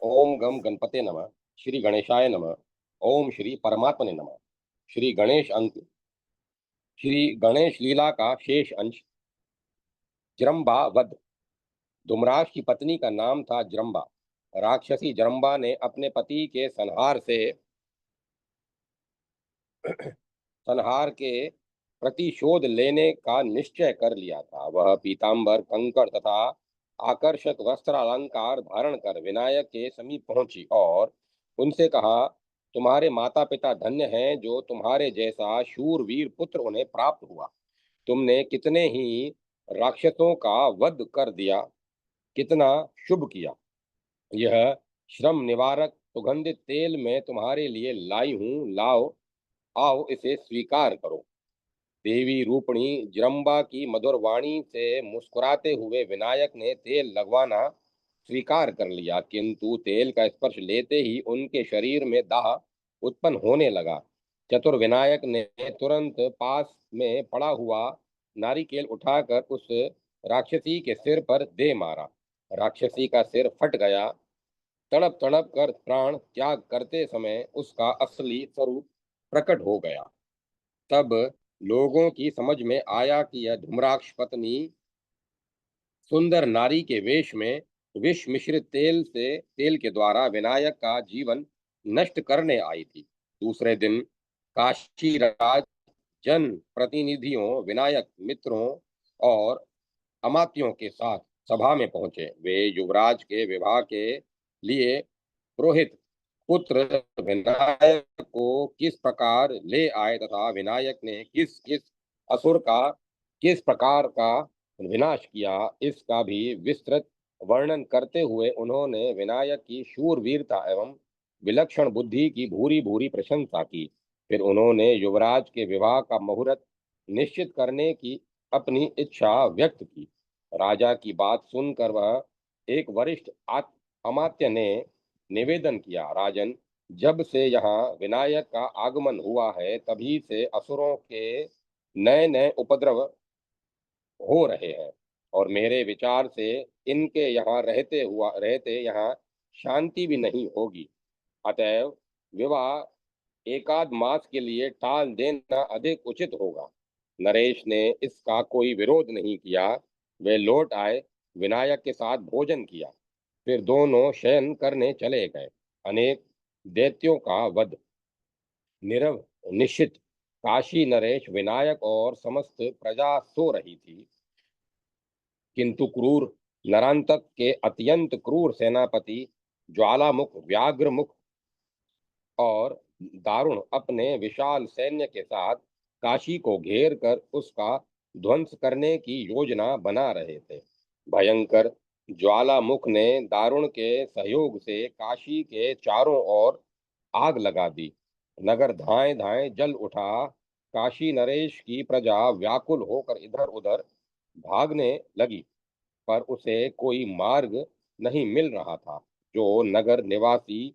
ओम गम गणपते नमः। श्री गणेशाय नमः। ओम श्री परमात्मने नमः। श्री गणेश अंक श्री गणेश लीला का शेष अंश। जरम्बा वध। धुम्राश की पत्नी का नाम था जरम्बा। राक्षसी जरम्बा ने अपने पति के संहार के प्रतिशोध लेने का निश्चय कर लिया था। वह पीतांबर कंकड़ तथा आकर्षक वस्त्र अलंकार धारण कर विनायक के समीप पहुंची और उनसे कहा, तुम्हारे माता पिता धन्य हैं जो तुम्हारे जैसा शूरवीर पुत्र उन्हें प्राप्त हुआ। तुमने कितने ही राक्षसों का वध कर दिया, कितना शुभ किया। यह श्रम निवारक सुगंधित तेल मैं तुम्हारे लिए लाई हूं, लाओ, आओ इसे स्वीकार करो। देवी रूपणी जरम्बा की मधुर वाणी से मुस्कुराते हुए विनायक ने तेल लगवाना स्वीकार कर लिया, किंतु तेल का स्पर्श लेते ही उनके शरीर में दाह उत्पन्न होने लगा। चतुर विनायक ने तुरंत पास में पड़ा हुआ नारिकेल उठाकर उस राक्षसी के सिर पर दे मारा। राक्षसी का सिर फट गया। तड़प तड़प कर प्राण त्याग करते समय उसका असली स्वरूप प्रकट हो गया। तब लोगों की समझ में आया कि यह धूम्राक्ष पत्नी सुंदर नारी के वेश में विष मिश्रित तेल के द्वारा विनायक का जीवन नष्ट करने आई थी। दूसरे दिन काशी राज जन प्रतिनिधियों, विनायक मित्रों और अमात्यों के साथ सभा में पहुंचे। वे युवराज के विवाह के लिए पुरोहित पुत्र विनायक को किस प्रकार ले आए तथा विनायक ने किस किस असुर का किस प्रकार का विनाश किया, इसका भी विस्तृत वर्णन करते हुए उन्होंने विनायक की शूरवीरता एवं विलक्षण बुद्धि की भूरी भूरी प्रशंसा की। फिर उन्होंने युवराज के विवाह का मुहूर्त निश्चित करने की अपनी इच्छा व्यक्त की। राजा की बात सुनकर वह एक वरिष्ठ अमात्य ने निवेदन किया, राजन, जब से यहाँ विनायक का आगमन हुआ है तभी से असुरों के नए नए उपद्रव हो रहे हैं और मेरे विचार से इनके यहाँ रहते यहाँ शांति भी नहीं होगी। अतएव विवाह एकाध मास के लिए टाल देना अधिक उचित होगा। नरेश ने इसका कोई विरोध नहीं किया। वे लौट आए, विनायक के साथ भोजन किया, फिर दोनों शयन करने चले गए। अनेक दैत्यों का वध। निरव निश्चित काशी नरेश विनायक और समस्त प्रजा सो रही थी, किंतु क्रूर नरांतक के अत्यंत क्रूर सेनापति ज्वालामुख, व्याघ्रमुख और दारुण अपने विशाल सैन्य के साथ काशी को घेर कर उसका ध्वंस करने की योजना बना रहे थे। भयंकर ज्वालामुख ने दारुण के सहयोग से काशी के चारों ओर आग लगा दी। नगर धाए धाए जल उठा। काशी नरेश की प्रजा व्याकुल होकर इधर उधर भागने लगी, पर उसे कोई मार्ग नहीं मिल रहा था। जो नगर निवासी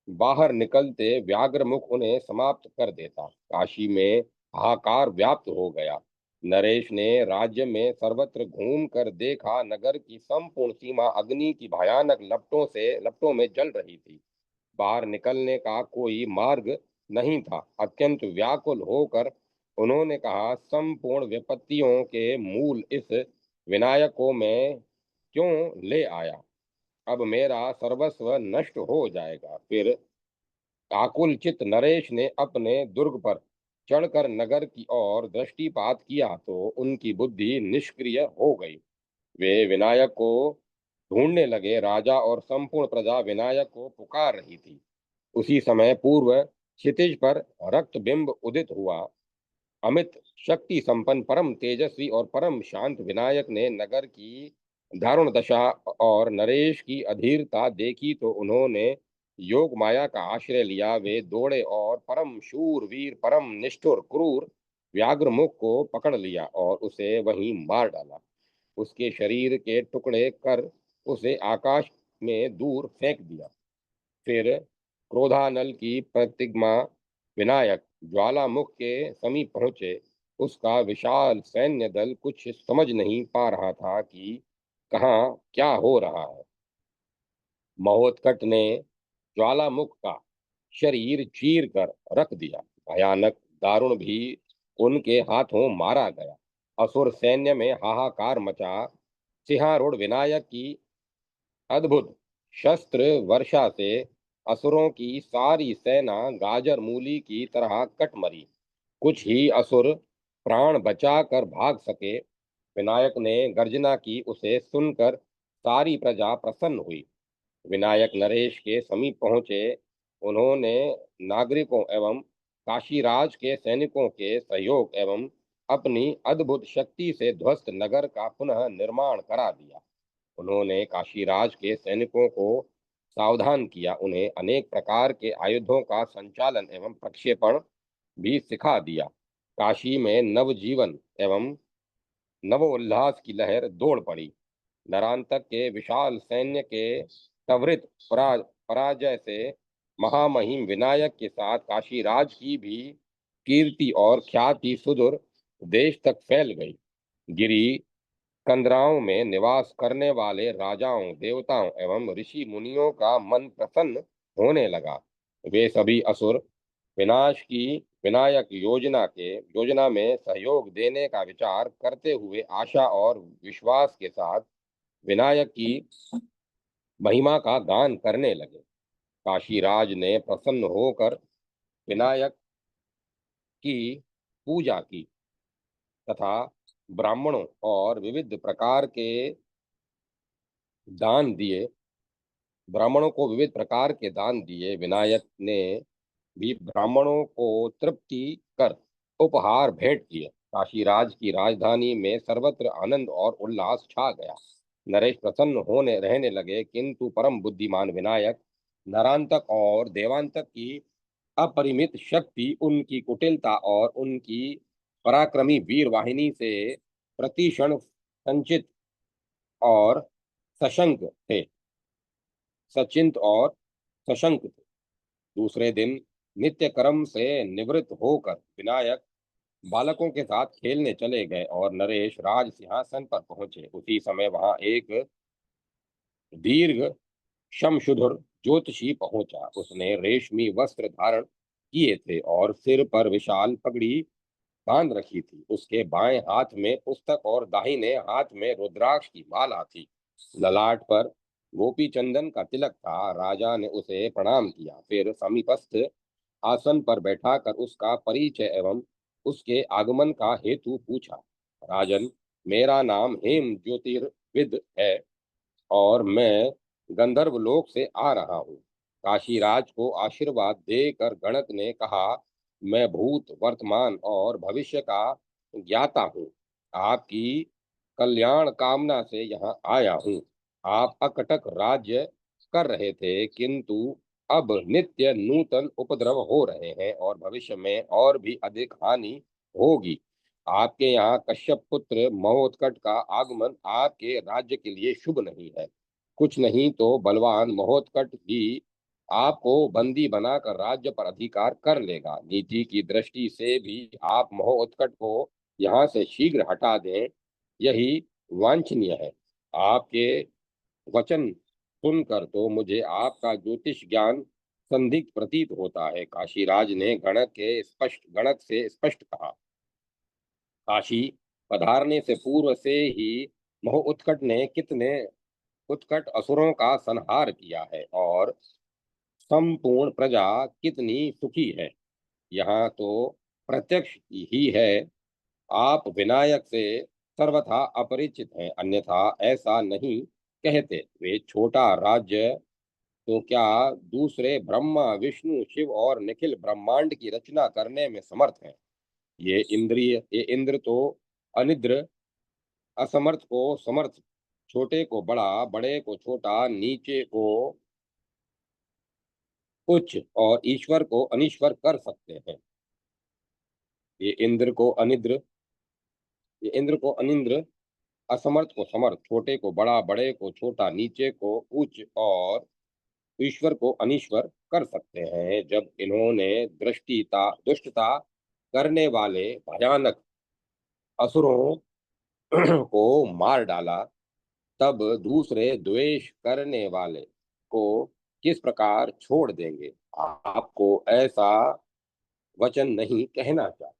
बाहर निकलते व्याघ्रमुख उन्हें समाप्त कर देता। काशी में हाहाकार व्याप्त हो गया। नरेश ने राज्य में सर्वत्र घूम कर देखा, नगर की संपूर्ण सीमा अग्नि की भयानक लपटों में जल रही थी। बाहर निकलने का कोई मार्ग नहीं था। अत्यंत व्याकुल होकर उन्होंने कहा, संपूर्ण विपत्तियों के मूल इस विनायक को मैं क्यों ले आया। अब मेरा सर्वस्व नष्ट हो जाएगा। फिर आकुल चित नरेश ने अपने दुर्ग पर चढ़कर नगर की ओर दृष्टिपात किया तो उनकी बुद्धि निष्क्रिय हो गई। वे विनायक को ढूंढने लगे। राजा और संपूर्ण प्रजा विनायक को पुकार रही थी। उसी समय पूर्व क्षितिज पर रक्त बिंब उदित हुआ। अमित शक्ति संपन्न परम तेजस्वी और परम शांत विनायक ने नगर की दारुण दशा और नरेश की अधीरता देखी तो उन्होंने योग माया का आश्रय लिया। वे दौड़े और परम शूर वीर परम निष्ठुर क्रूर व्याघ्रमुख को पकड़ लिया और उसे वहीं मार डाला। उसके शरीर के टुकड़े कर उसे आकाश में दूर फेंक दिया। फिर क्रोधानल की प्रतिमा विनायक ज्वालामुख के समीप पहुंचे। उसका विशाल सैन्य दल कुछ समझ नहीं पा रहा था कि कहाँ क्या हो रहा है। महोत्कट ने ज्वालामुख का शरीर चीर कर रख दिया। भयानक दारुण भी उनके हाथों मारा गया। असुर सैन्य में हाहाकार मचा। सिंहारूढ़ विनायक की अद्भुत शस्त्र वर्षा से असुरों की सारी सेना गाजर मूली की तरह कट मरी। कुछ ही असुर प्राण बचाकर भाग सके। विनायक ने गर्जना की, उसे सुनकर सारी प्रजा प्रसन्न हुई। विनायक नरेश के समीप पहुंचे। उन्होंने नागरिकों एवं काशीराज के सैनिकों के सहयोग एवं अपनी अद्भुत शक्ति से ध्वस्त नगर का पुनः निर्माण करा दिया। उन्होंने काशीराज के सैनिकों को सावधान किया, उन्हें अनेक प्रकार के आयुधों का संचालन एवं प्रक्षेपण भी सिखा दिया। काशी में नवजीवन एवं नवोल्लास की लहर दौड़ पड़ी। नरांतक के विशाल सैन्य के त्वरित पराजय से महामहिम विनायक के साथ काशीराज की भी कीर्ति और ख्याति सुदूर देश तक फैल गई। गिरी कंदराओं में निवास करने वाले राजाओं, देवताओं एवं ऋषि मुनियों का मन प्रसन्न होने लगा। वे सभी असुर विनाश की विनायक योजना में सहयोग देने का विचार करते हुए आशा और विश्वास के साथ विनायक की महिमा का गान करने लगे। काशीराज ने प्रसन्न होकर विनायक की पूजा की तथा ब्राह्मणों और विविध प्रकार के दान दिए ब्राह्मणों को विविध प्रकार के दान दिए। विनायक ने भी ब्राह्मणों को तृप्ति कर उपहार भेंट किए। काशीराज की राजधानी में सर्वत्र आनंद और उल्लास छा गया। नरेश प्रसन्न होने रहने लगे, किंतु परम बुद्धिमान विनायक नरांतक और देवांतक की अपरिमित शक्ति, उनकी कुटिलता और उनकी पराक्रमी वीर वाहिनी से प्रतिक्षण संचित और सशंक थे सचिंत और सशंक थे। दूसरे दिन नित्य कर्म से निवृत्त होकर विनायक बालकों के साथ खेलने चले गए और नरेश राज सिंहासन पर पहुंचे। उसी समय वहां एक दीर्घ शमशुधर ज्योतिषी पहुंचा। उसने रेशमी वस्त्र धारण किए थे और सिर पर विशाल पगड़ी बांध रखी थी। उसके बाएं हाथ में पुस्तक और दाहिने हाथ में रुद्राक्ष की माला थी। ललाट पर गोपी चंदन का तिलक था। राजा ने उसे प्रणाम किया, फिर समीपस्थ आसन पर बैठाकर उसका परिचय एवं उसके आगमन का हेतु पूछा। राजन, मेरा नाम हेम ज्योतिर्विद है और मैं गंधर्व लोक से आ रहा हूँ। काशीराज को आशीर्वाद देकर गणक ने कहा, मैं भूत, वर्तमान और भविष्य का ज्ञाता हूँ। आपकी कल्याण कामना से यहाँ आया हूँ। आप अकटक राज्य कर रहे थे, किंतु अब नित्य नूतन उपद्रव हो रहे हैं और भविष्य में और भी अधिक हानि होगी। आपके यहाँ कश्यप पुत्र महोत्कट का आगमन आपके राज्य के लिए शुभ नहीं है। कुछ नहीं तो बलवान महोत्कट ही आपको बंदी बनाकर राज्य पर अधिकार कर लेगा। नीति की दृष्टि से भी आप महोत्कट को यहाँ से शीघ्र हटा दें, यही वांछनीय है। आपके वचन सुनकर तो मुझे आपका ज्योतिष ज्ञान संदिग्ध प्रतीत होता है। काशीराज ने गणक से स्पष्ट कहा। काशी पधारने से पूर्व से ही मोह उत्कट ने कितने उत्कट असुरों का संहार किया है और संपूर्ण प्रजा कितनी सुखी है, यहाँ तो प्रत्यक्ष ही है। आप विनायक से सर्वथा अपरिचित हैं, अन्यथा ऐसा नहीं कहते। वे छोटा राज्य तो क्या, दूसरे ब्रह्मा, विष्णु, शिव और निखिल ब्रह्मांड की रचना करने में समर्थ हैं। ये इंद्र तो अनिद्र, असमर्थ को समर्थ, छोटे को बड़ा, बड़े को छोटा, नीचे को उच्च और ईश्वर को अनीश्वर कर सकते हैं। ये इंद्र को अनिद्र ये इंद्र को अनिंद्र, असमर्थ को समर्थ, छोटे को बड़ा, बड़े को छोटा, नीचे को उच्च और ईश्वर को अनीश्वर कर सकते हैं। जब इन्होंने दुष्टता करने वाले भयानक असुरों को मार डाला, तब दूसरे द्वेष करने वाले को किस प्रकार छोड़ देंगे? आपको ऐसा वचन नहीं कहना चाहिए।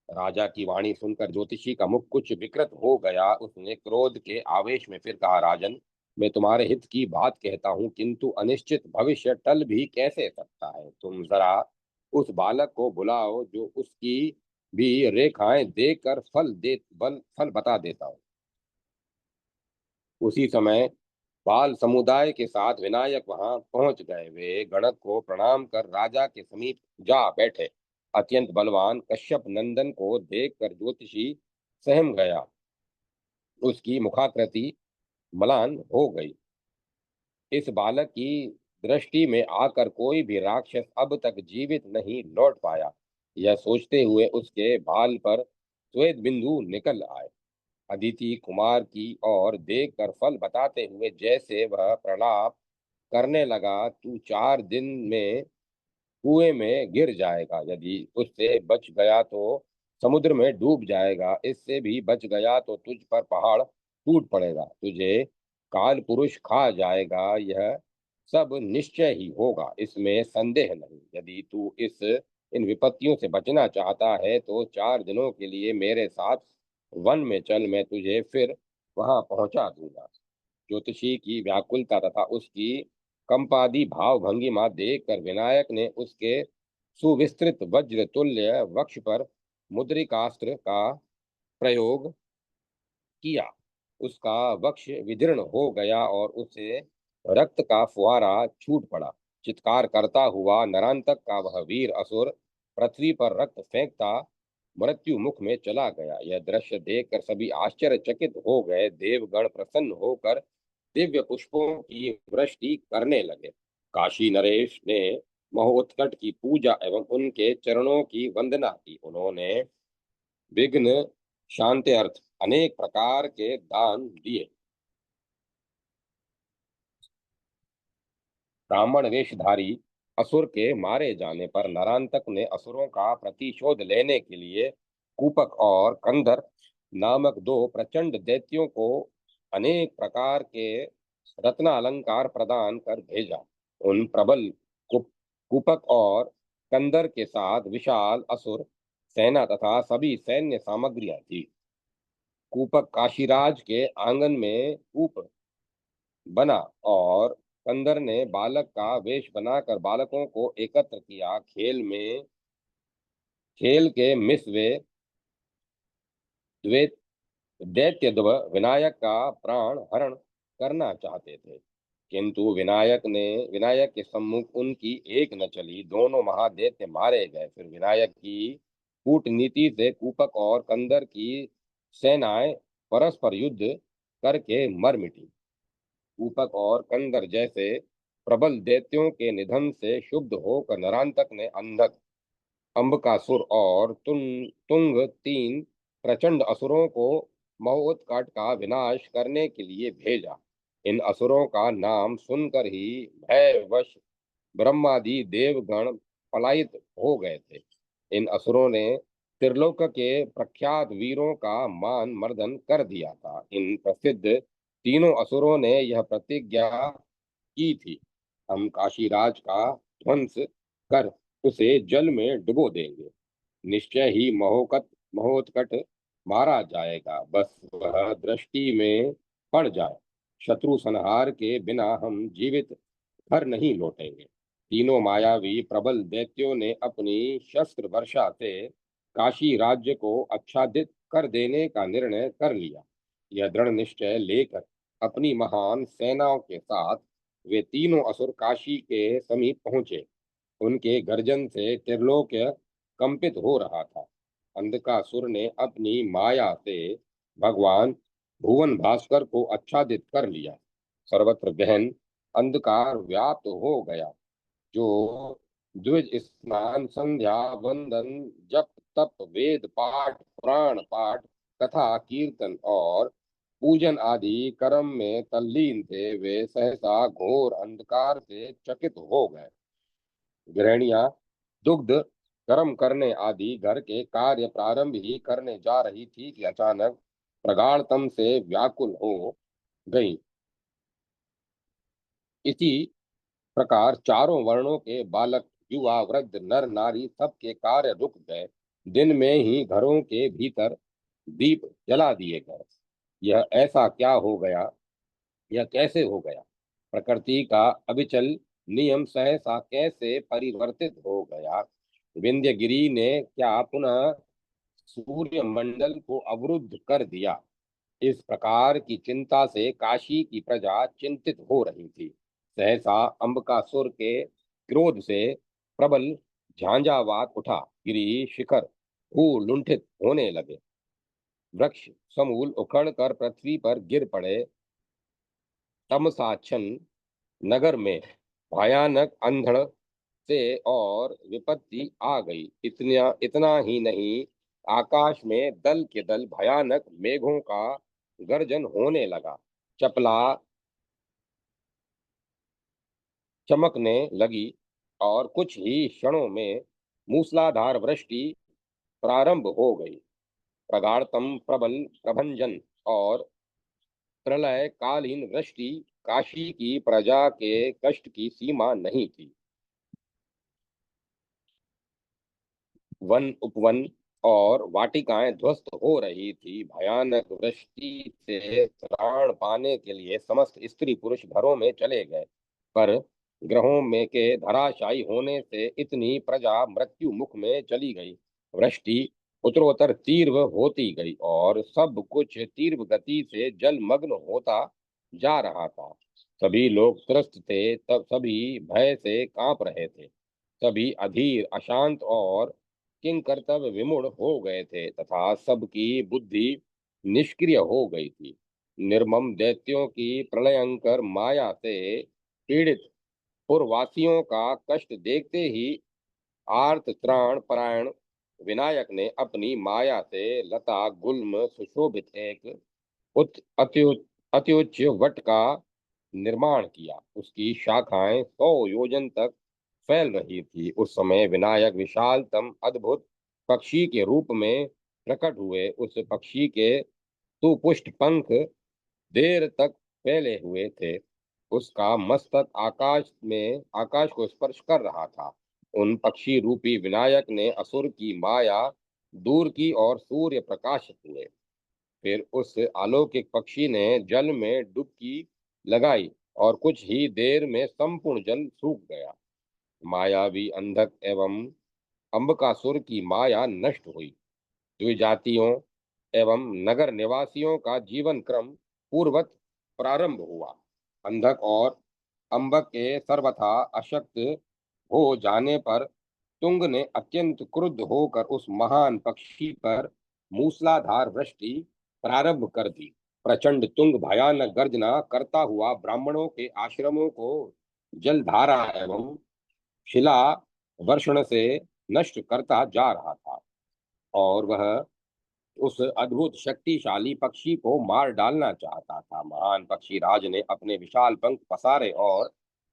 राजा की वाणी सुनकर ज्योतिषी का मुख कुछ विकृत हो गया। उसने क्रोध के आवेश में फिर कहा, राजन, मैं तुम्हारे हित की बात कहता हूँ, किंतु अनिश्चित भविष्य टल भी कैसे सकता है? तुम जरा उस बालक को बुलाओ, जो उसकी भी रेखाएं देखकर फल बता देता हूँ। उसी समय बाल समुदाय के साथ विनायक वहां पहुंच गए। वे गणक को प्रणाम कर राजा के समीप जा बैठे। अत्यंत बलवान कश्यप नंदन को देखकर ज्योतिषी सहम गया। उसकी मुखाकृति मलान हो गई। इस बालक की दृष्टि में आकर कोई भी राक्षस अब तक जीवित नहीं लौट पाया। यह सोचते हुए उसके बाल पर श्वेत बिंदु निकल आए। अदिति कुमार की ओर देखकर फल बताते हुए जैसे वह प्रलाप करने लगा, तू 4 दिन में कुएं में गिर जाएगा। यदि उससे बच गया तो समुद्र में डूब जाएगा। इससे भी बच गया तो तुझ पर पहाड़ टूट पड़ेगा। तुझे काल पुरुष खा जाएगा। यह सब निश्चय ही होगा, इसमें संदेह नहीं। यदि तू इस इन विपत्तियों से बचना चाहता है तो 4 दिनों के लिए मेरे साथ वन में चल, मैं तुझे फिर वहां पहुंचा दूंगा। ज्योतिषी की व्याकुलता तथा उसकी कंपादी भाव भंगिमा देखकर विनायक ने उसके सुविस्तृत वज्र तुल्य वक्ष पर मुद्रिकास्त्र का प्रयोग किया। उसका वक्ष विदीर्ण हो गया और उसे रक्त का फुहारा छूट पड़ा। चित्कार करता हुआ नरांतक का वह वीर असुर पृथ्वी पर रक्त फेंकता मृत्यु मुख में चला गया। यह दृश्य देखकर सभी आश्चर्यचकित हो गए। देवगण प्रसन्न होकर दिव्य पुष्पों की वृष्टि करने लगे। काशी नरेश ने महोत्कट की पूजा एवं उनके चरणों की वंदना की। उन्होंने विघ्न शांति अर्थ अनेक प्रकार के दान दिए। ब्राह्मण वेशधारी असुर के मारे जाने पर नरांतक ने असुरों का प्रतिशोध लेने के लिए कूपक और कंदर नामक 2 प्रचंड दैत्यों को अनेक प्रकार के रत्न अलंकार प्रदान कर भेजा। उन प्रबल कूपक और कंदर के साथ विशाल असुर सेना तथा सभी सैन्य सामग्रियां थी। कूपक काशीराज के आंगन में कूप बना और कंदर ने बालक का वेश बनाकर बालकों को एकत्र किया। खेल के मिस वे द्वैत दैत्यध्व विनायक का प्राण हरण करना चाहते थे, किंतु विनायक के सम्मुख उनकी एक न चली। दोनों महादैत्य मारे गए। फिर विनायक की कूटनीति से कूपक और कंदर की सेनाएं परस्पर युद्ध करके मर मिटी। कूपक और कंदर जैसे प्रबल दैत्यों के निधन से शुद्ध होकर नरांतक ने अंधक, अंबकासुर और तुंग 3 प्रचंड असुरों को महोत्कट का विनाश करने के लिए भेजा। इन असुरों का नाम सुनकर ही भयवश ब्रह्मादि देवगण पलायित हो गए थे। इन असुरों ने त्रिलोक के प्रख्यात वीरों का मान मर्दन कर दिया था। इन प्रसिद्ध तीनों असुरों ने यह प्रतिज्ञा की थी, हम काशीराज का ध्वंस कर उसे जल में डुबो देंगे। निश्चय ही महोत्कट मारा जाएगा, बस वह दृष्टि में पड़ जाए। शत्रु संहार के बिना हम जीवित घर नहीं लौटेंगे। तीनों मायावी प्रबल दैत्यों ने अपनी शस्त्र वर्षा से काशी राज्य को आच्छादित कर देने का निर्णय कर लिया। यह दृढ़ निश्चय लेकर अपनी महान सेनाओं के साथ वे तीनों असुर काशी के समीप पहुंचे। उनके गर्जन से त्रिलोक्य कंपित हो रहा था। अंधकासुर ने अपनी माया से भगवान भुवन भास्कर को आच्छादित कर लिया। सर्वत्र गहन अंधकार व्याप्त हो गया। जो द्विज स्नान, संध्या वंदन, जप तप, वेद पाठ, पुराण पाठ, कथा कीर्तन और पूजन आदि कर्म में तल्लीन थे, वे सहसा घोर अंधकार से चकित हो गए। गृहणियां दुग्ध गर्म करने आदि घर के कार्य प्रारंभ ही करने जा रही थी कि अचानक प्रगाढ़तम से व्याकुल हो गई। इसी प्रकार चारों वर्णों के बालक, युवा, वृद्ध, नर, नारी सबके कार्य रुक गए। दिन में ही घरों के भीतर दीप जला दिए गए। यह ऐसा क्या हो गया? यह कैसे हो गया? प्रकृति का अविचल नियम सहसा कैसे परिवर्तित हो गया? विंध्यगिरि ने क्या पुनः सूर्य मंडल को अवरुद्ध कर दिया? इस प्रकार की चिंता से काशी की प्रजा चिंतित हो रही थी। सहसा अंबकासुर के क्रोध से प्रबल झांझावात उठा। गिरी शिखर लुंठित होने लगे। वृक्ष समूल उखड़ कर पृथ्वी पर गिर पड़े। तमसाच्छन्न नगर में भयानक अंधड़ से और विपत्ति आ गई। इतना ही नहीं, आकाश में दल के दल भयानक मेघों का गर्जन होने लगा। चपला चमकने लगी और कुछ ही क्षणों में मूसलाधार वृष्टि प्रारंभ हो गई। प्रगाढ़तम प्रबल प्रभंजन और प्रलय कालीन वृष्टि काशी की प्रजा के कष्ट की सीमा नहीं थी। वन उपवन और वाटिकाएं ध्वस्त हो रही थी। भयानक वृष्टि से त्राण पाने के लिए समस्त स्त्री पुरुष घरों में चले गए, पर ग्रहों में के धराशायी होने से इतनी प्रजा मृत्यु मुख में चली गई। वृष्टि उत्तरोत्तर तीव्र होती गई और सब कुछ तीव्र गति से जलमग्न होता जा रहा था। सभी लोग त्रस्त थे, तब सभी भय से कांप रहे थे। सभी अधीर, अशांत और किंग कर्तव्य विमूढ़ हो गए थे तथा सबकी बुद्धि निष्क्रिय हो गई थी। निर्मम दैत्यों की प्रलयंकर माया से पीड़ित पूर्ववासियों का कष्ट देखते ही आर्त त्राण परायण विनायक ने अपनी माया से लता गुल्म सुशोभित एक अत्युच्च वट का निर्माण किया। उसकी शाखाएं 100 योजन तक फैल रही थी। उस समय विनायक विशालतम अद्भुत पक्षी के रूप में प्रकट हुए। उस पक्षी के सुपुष्ट पंख देर तक फैले हुए थे। उसका मस्तक आकाश को स्पर्श कर रहा था। उन पक्षी रूपी विनायक ने असुर की माया दूर की और सूर्य प्रकाशित हुए। फिर उस अलौकिक पक्षी ने जल में डुबकी लगाई और कुछ ही देर में संपूर्ण जल सूख गया। मायावी अंधक एवं अंबकासुर की माया नष्ट हुई। द्विजातियों एवं नगर निवासियों का जीवन क्रम पूर्वत प्रारंभ हुआ। अंधक और अंबक के सर्वथा अशक्त हो जाने पर तुंग ने अत्यंत क्रुद्ध होकर उस महान पक्षी पर मूसलाधार वृष्टि प्रारंभ कर दी। प्रचंड तुंग भयानक गर्जना करता हुआ ब्राह्मणों के आश्रमों को जलधारा एवं शिला वर्षण से नष्ट करता जा रहा था और वह उस अद्भुत शक्तिशाली पक्षी को मार डालना चाहता था। महान पक्षी राज ने अपने विशाल पंख पसारे और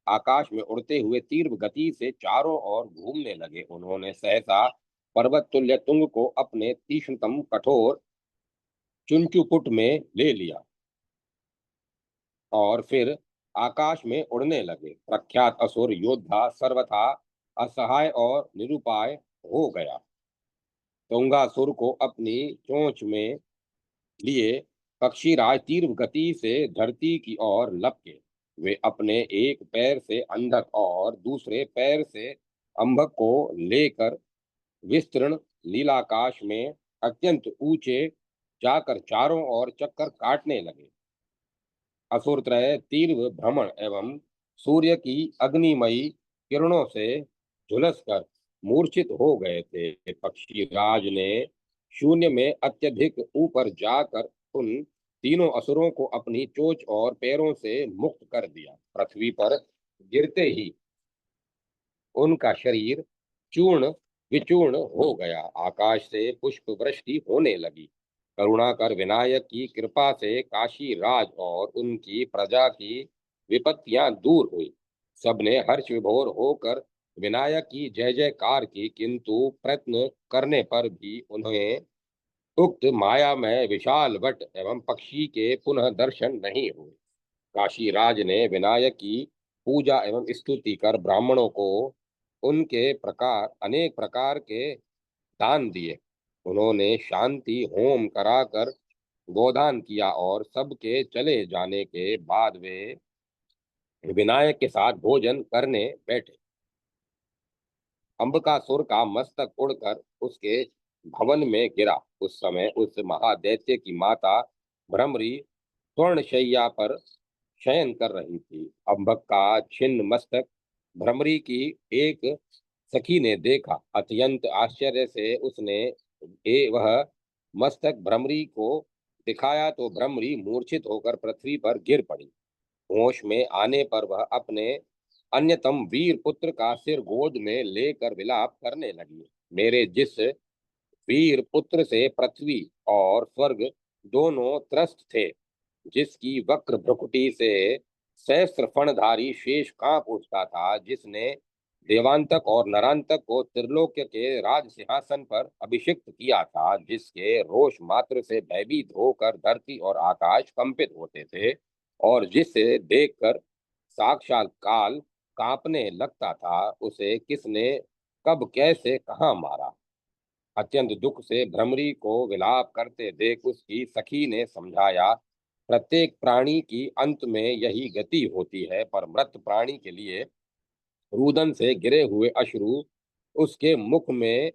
आकाश में उड़ते हुए तीव्र गति से चारों ओर घूमने लगे। उन्होंने सहसा पर्वत तुल्य तुंग को अपने तीक्ष्णतम कठोर चुंचुपुट में ले लिया और फिर आकाश में उड़ने लगे। प्रख्यात असुर योद्धा सर्वथा असहाय और निरुपाय हो गया। तुंगासुर को अपनी चोंच में लिए पक्षीराज तीव्र गति से धरती की ओर लपके। वे अपने एक पैर से अंधक और दूसरे पैर से अंबक को लेकर विस्तृण लीलाकाश में अत्यंत ऊंचे जाकर चारों ओर चक्कर काटने लगे। असुर त्रय तीव्र भ्रमण एवं सूर्य की अग्निमयी किरणों से झुलसकर मूर्छित हो गए थे। पक्षीराज ने शून्य में अत्यधिक ऊपर जाकर उन तीनों असुरों को अपनी चोंच और पैरों से मुक्त कर दिया। पृथ्वी पर गिरते ही उनका शरीर चूर्ण विचूर्ण हो गया। आकाश से पुष्प वृष्टि होने लगी। करुणाकर विनायक की कृपा से काशी राज और उनकी प्रजा की विपत्तियां दूर हुई। सबने हर्ष विभोर होकर विनायक की जय जयकार की, किंतु प्रयत्न करने पर भी उन्हें उक्त मायामय विशाल वट एवं पक्षी के पुनः दर्शन नहीं हुए। काशी राज ने विनायक की पूजा एवं स्तुति कर ब्राह्मणों को उनके प्रकार अनेक प्रकार के दान दिए। उन्होंने शांति होम कराकर गोदान किया और सबके चले जाने के बाद वे विनायक के साथ भोजन करने बैठे। अंबकासुर का मस्तक उड़कर उसके भवन में गिरा। उस समय उस महादैत्य की माता भ्रमरी स्वर्णशैया पर शयन कर रही थी। अंबक का छिन्न मस्तक भ्रमरी की एक सखी ने देखा। अत्यंत आश्चर्य से उसने वह मस्तक भ्रमरी को दिखाया तो भ्रमरी मूर्छित होकर पृथ्वी पर गिर पड़ी। होश में आने पर वह अपने अन्यतम वीर पुत्र का सिर गोद में लेकर विलाप करने लगी। मेरे जिस वीर पुत्र से पृथ्वी और स्वर्ग दोनों त्रस्त थे, जिसकी वक्र भ्रुकुटी से सहस्त्र फणधारी शेष कांप उठता था, जिसने देवांतक और नरांतक को त्रिलोक्य के राज सिंहासन पर अभिषिक्त किया था, जिसके रोष मात्र से भयभीत होकर धरती और आकाश कंपित होते थे, और जिसे देखकर साक्षात काल कांपने लगता था, उसे किसने कब कैसे कहाँ मारा। अत्यंत दुख से भ्रमरी को विलाप करते देख उसकी सखी ने समझाया, प्रत्येक प्राणी की अंत में यही गति होती है, पर मृत प्राणी के लिए रुदन से गिरे हुए अश्रु उसके मुख में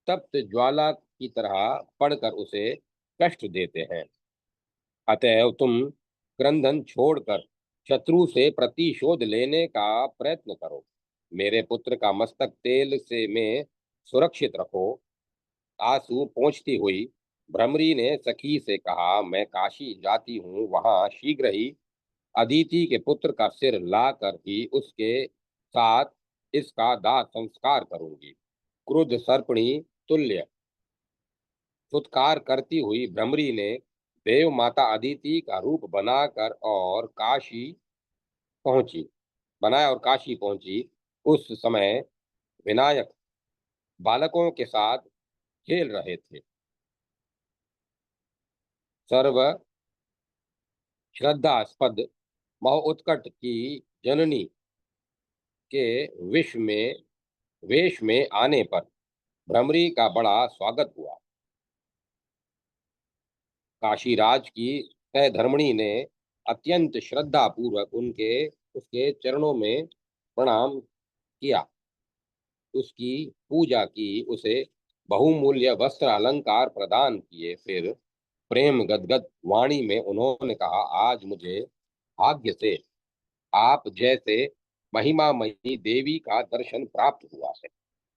तप्त ज्वाला की तरह पड़कर उसे कष्ट देते हैं। अतएव तुम क्रंदन छोड़कर शत्रु से प्रतिशोध लेने का प्रयत्न करो। मेरे पुत्र का मस्तक तेल से में सुरक्षित रखो। आंसू पोंछती हुई भ्रमरी ने सखी से कहा, मैं काशी जाती हूँ, वहां शीघ्र ही अदिति के पुत्र का सिर लाकर ही उसके साथ इसका दाह संस्कार करूंगी। क्रुद्ध सर्पणी तुल्य फुत्कार करती हुई भ्रमरी ने देव माता अदिति का रूप पहुंची बनाया और काशी पहुंची। उस समय विनायक बालकों के साथ खेल रहे थे। सर्व श्रद्धास्पद महोत्कट की जननी के वेश में आने पर भ्रमरी का बड़ा स्वागत हुआ। काशीराज की सहधर्मिणी ने अत्यंत श्रद्धा पूर्वक उनके उसके चरणों में प्रणाम किया, उसकी पूजा की, उसे बहुमूल्य वस्त्र अलंकार प्रदान किए। फिर प्रेम गदगद वाणी में उन्होंने कहा, आज मुझे भाग्य से आप जैसे महिमामयी देवी का दर्शन प्राप्त हुआ है।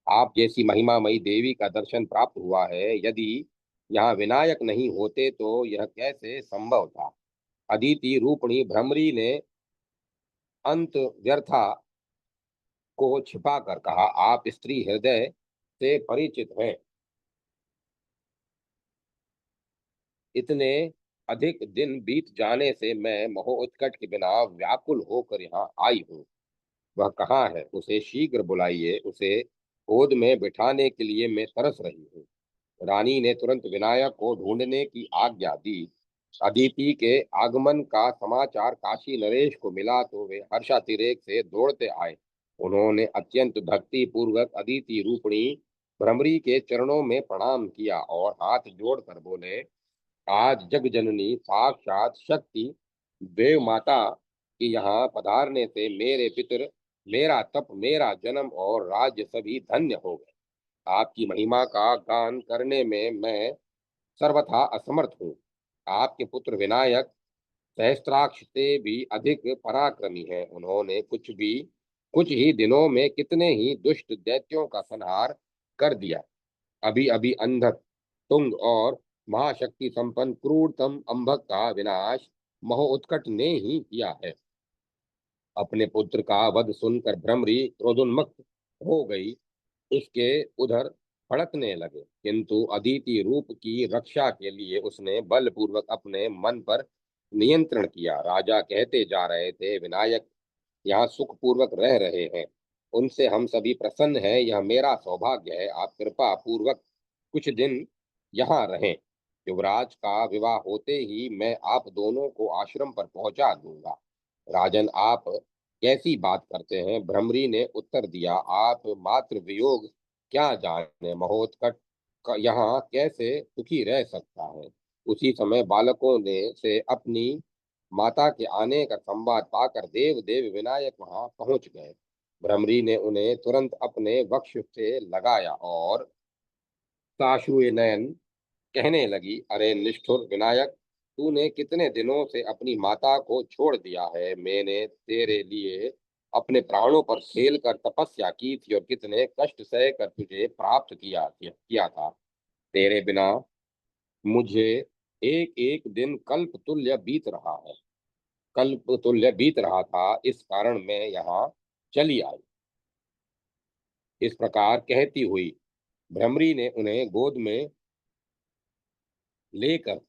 आप जैसी महिमामयी देवी का दर्शन प्राप्त हुआ है। यदि यहाँ विनायक नहीं होते तो यह कैसे संभव था। अदिति रूपणी भ्रमरी ने अंत व्यर्था को छिपाकर कहा, आप स्त्री हृदय से परिचित हैं। इतने अधिक दिन बीत जाने से मैं मोह उत्कट के बिना व्याकुल होकर यहाँ आई हूँ। वह कहाँ है? उसे शीघ्र बुलाइए। उसे गोद में बिठाने के लिए मैं तरस रही हूँ। रानी ने तुरंत विनायक को ढूंढने की आज्ञा दी। अदिति के आगमन का समाचार काशी नरेश को मिला तो वे हर्षातिरेक से दौड़ते आए। उन्होंने अत्यंत भक्ति पूर्वक अदिति रूपणी भ्रमरी के चरणों में प्रणाम किया और हाथ जोड़कर बोले, आज जग जननी साक्षात शक्ति देव माता के यहाँ पधारने से मेरे पितर, मेरा तप, मेरा जन्म और राज्य सभी धन्य हो गए। आपकी महिमा का गान करने में मैं सर्वथा असमर्थ हूँ। आपके पुत्र विनायक सहस्त्राक्ष से भी अधिक पराक्रमी है। उन्होंने कुछ ही दिनों में कितने ही दुष्ट दैत्यों का संहार कर दिया। अभी अभी अंधक, तुंग और महाशक्ति संपन्न क्रूरतम अंभक का विनाश महोत्कट ने ही किया है। अपने पुत्र का वध सुनकर भ्रमरी क्रोधोन्मुख हो गई। उसके उधर भड़कने लगे, किंतु अदिति रूप की रक्षा के लिए उसने बलपूर्वक अपने मन पर नियंत्रण किया। राजा कहते जा रहे थे, विनायक यहाँ सुखपूर्वक रह रहे हैं, उनसे हम सभी प्रसन्न हैं। यह मेरा सौभाग्य है। आप कृपा पूर्वक कुछ दिन यहाँ रहें। युवराज का विवाह होते ही मैं आप दोनों को आश्रम पर पहुंचा दूंगा। राजन, आप कैसी बात करते हैं? भ्रमरी ने उत्तर दिया, आप मात्र वियोग क्या जाने, महोत्कट यहाँ कैसे सुखी रह सकता है? उसी समय बालकों ने से अपनी माता के आने का संवाद पाकर देव देव विनायक वहां पहुंच गए। भ्रमरी ने उन्हें तुरंत अपने वक्ष से लगाया और साश्रुए नयन कहने लगी, अरे निष्ठुर विनायक, तूने कितने दिनों से अपनी माता को छोड़ दिया है? मैंने तेरे लिए अपने प्राणों पर खेल कर तपस्या की थी और कितने कष्ट सह कर तुझे प्राप्त किया था। तेरे बिना मुझे एक एक दिन कल्प तुल्य बीत रहा था, इस कारण मैं यहाँ चली आई। इस प्रकार कहती हुई भ्रमरी ने उन्हें गोद में लेकर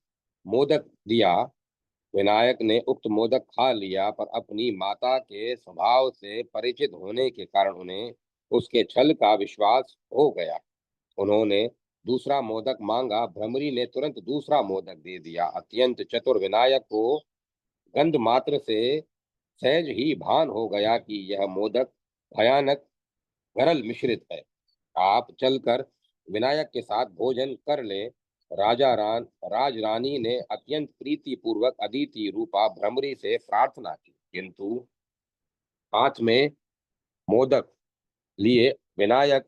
मोदक दिया। विनायक ने उक्त मोदक खा लिया, पर अपनी माता के स्वभाव से परिचित होने के कारण उन्हें उसके छल का विश्वास हो गया। उन्होंने दूसरा मोदक मांगा, भ्रमरी ने तुरंत दूसरा मोदक दे दिया। अत्यंत चतुर विनायक को गंध मात्र से सहज ही भान हो गया कि यह मोदक भयानक गरल मिश्रित है। आप चलकर विनायक के साथ भोजन कर लें। राजरानी ने अत्यंत प्रीति पूर्वक अदिति रूपा भ्रमरी से प्रार्थना की, किंतु हाथ में मोदक लिए विनायक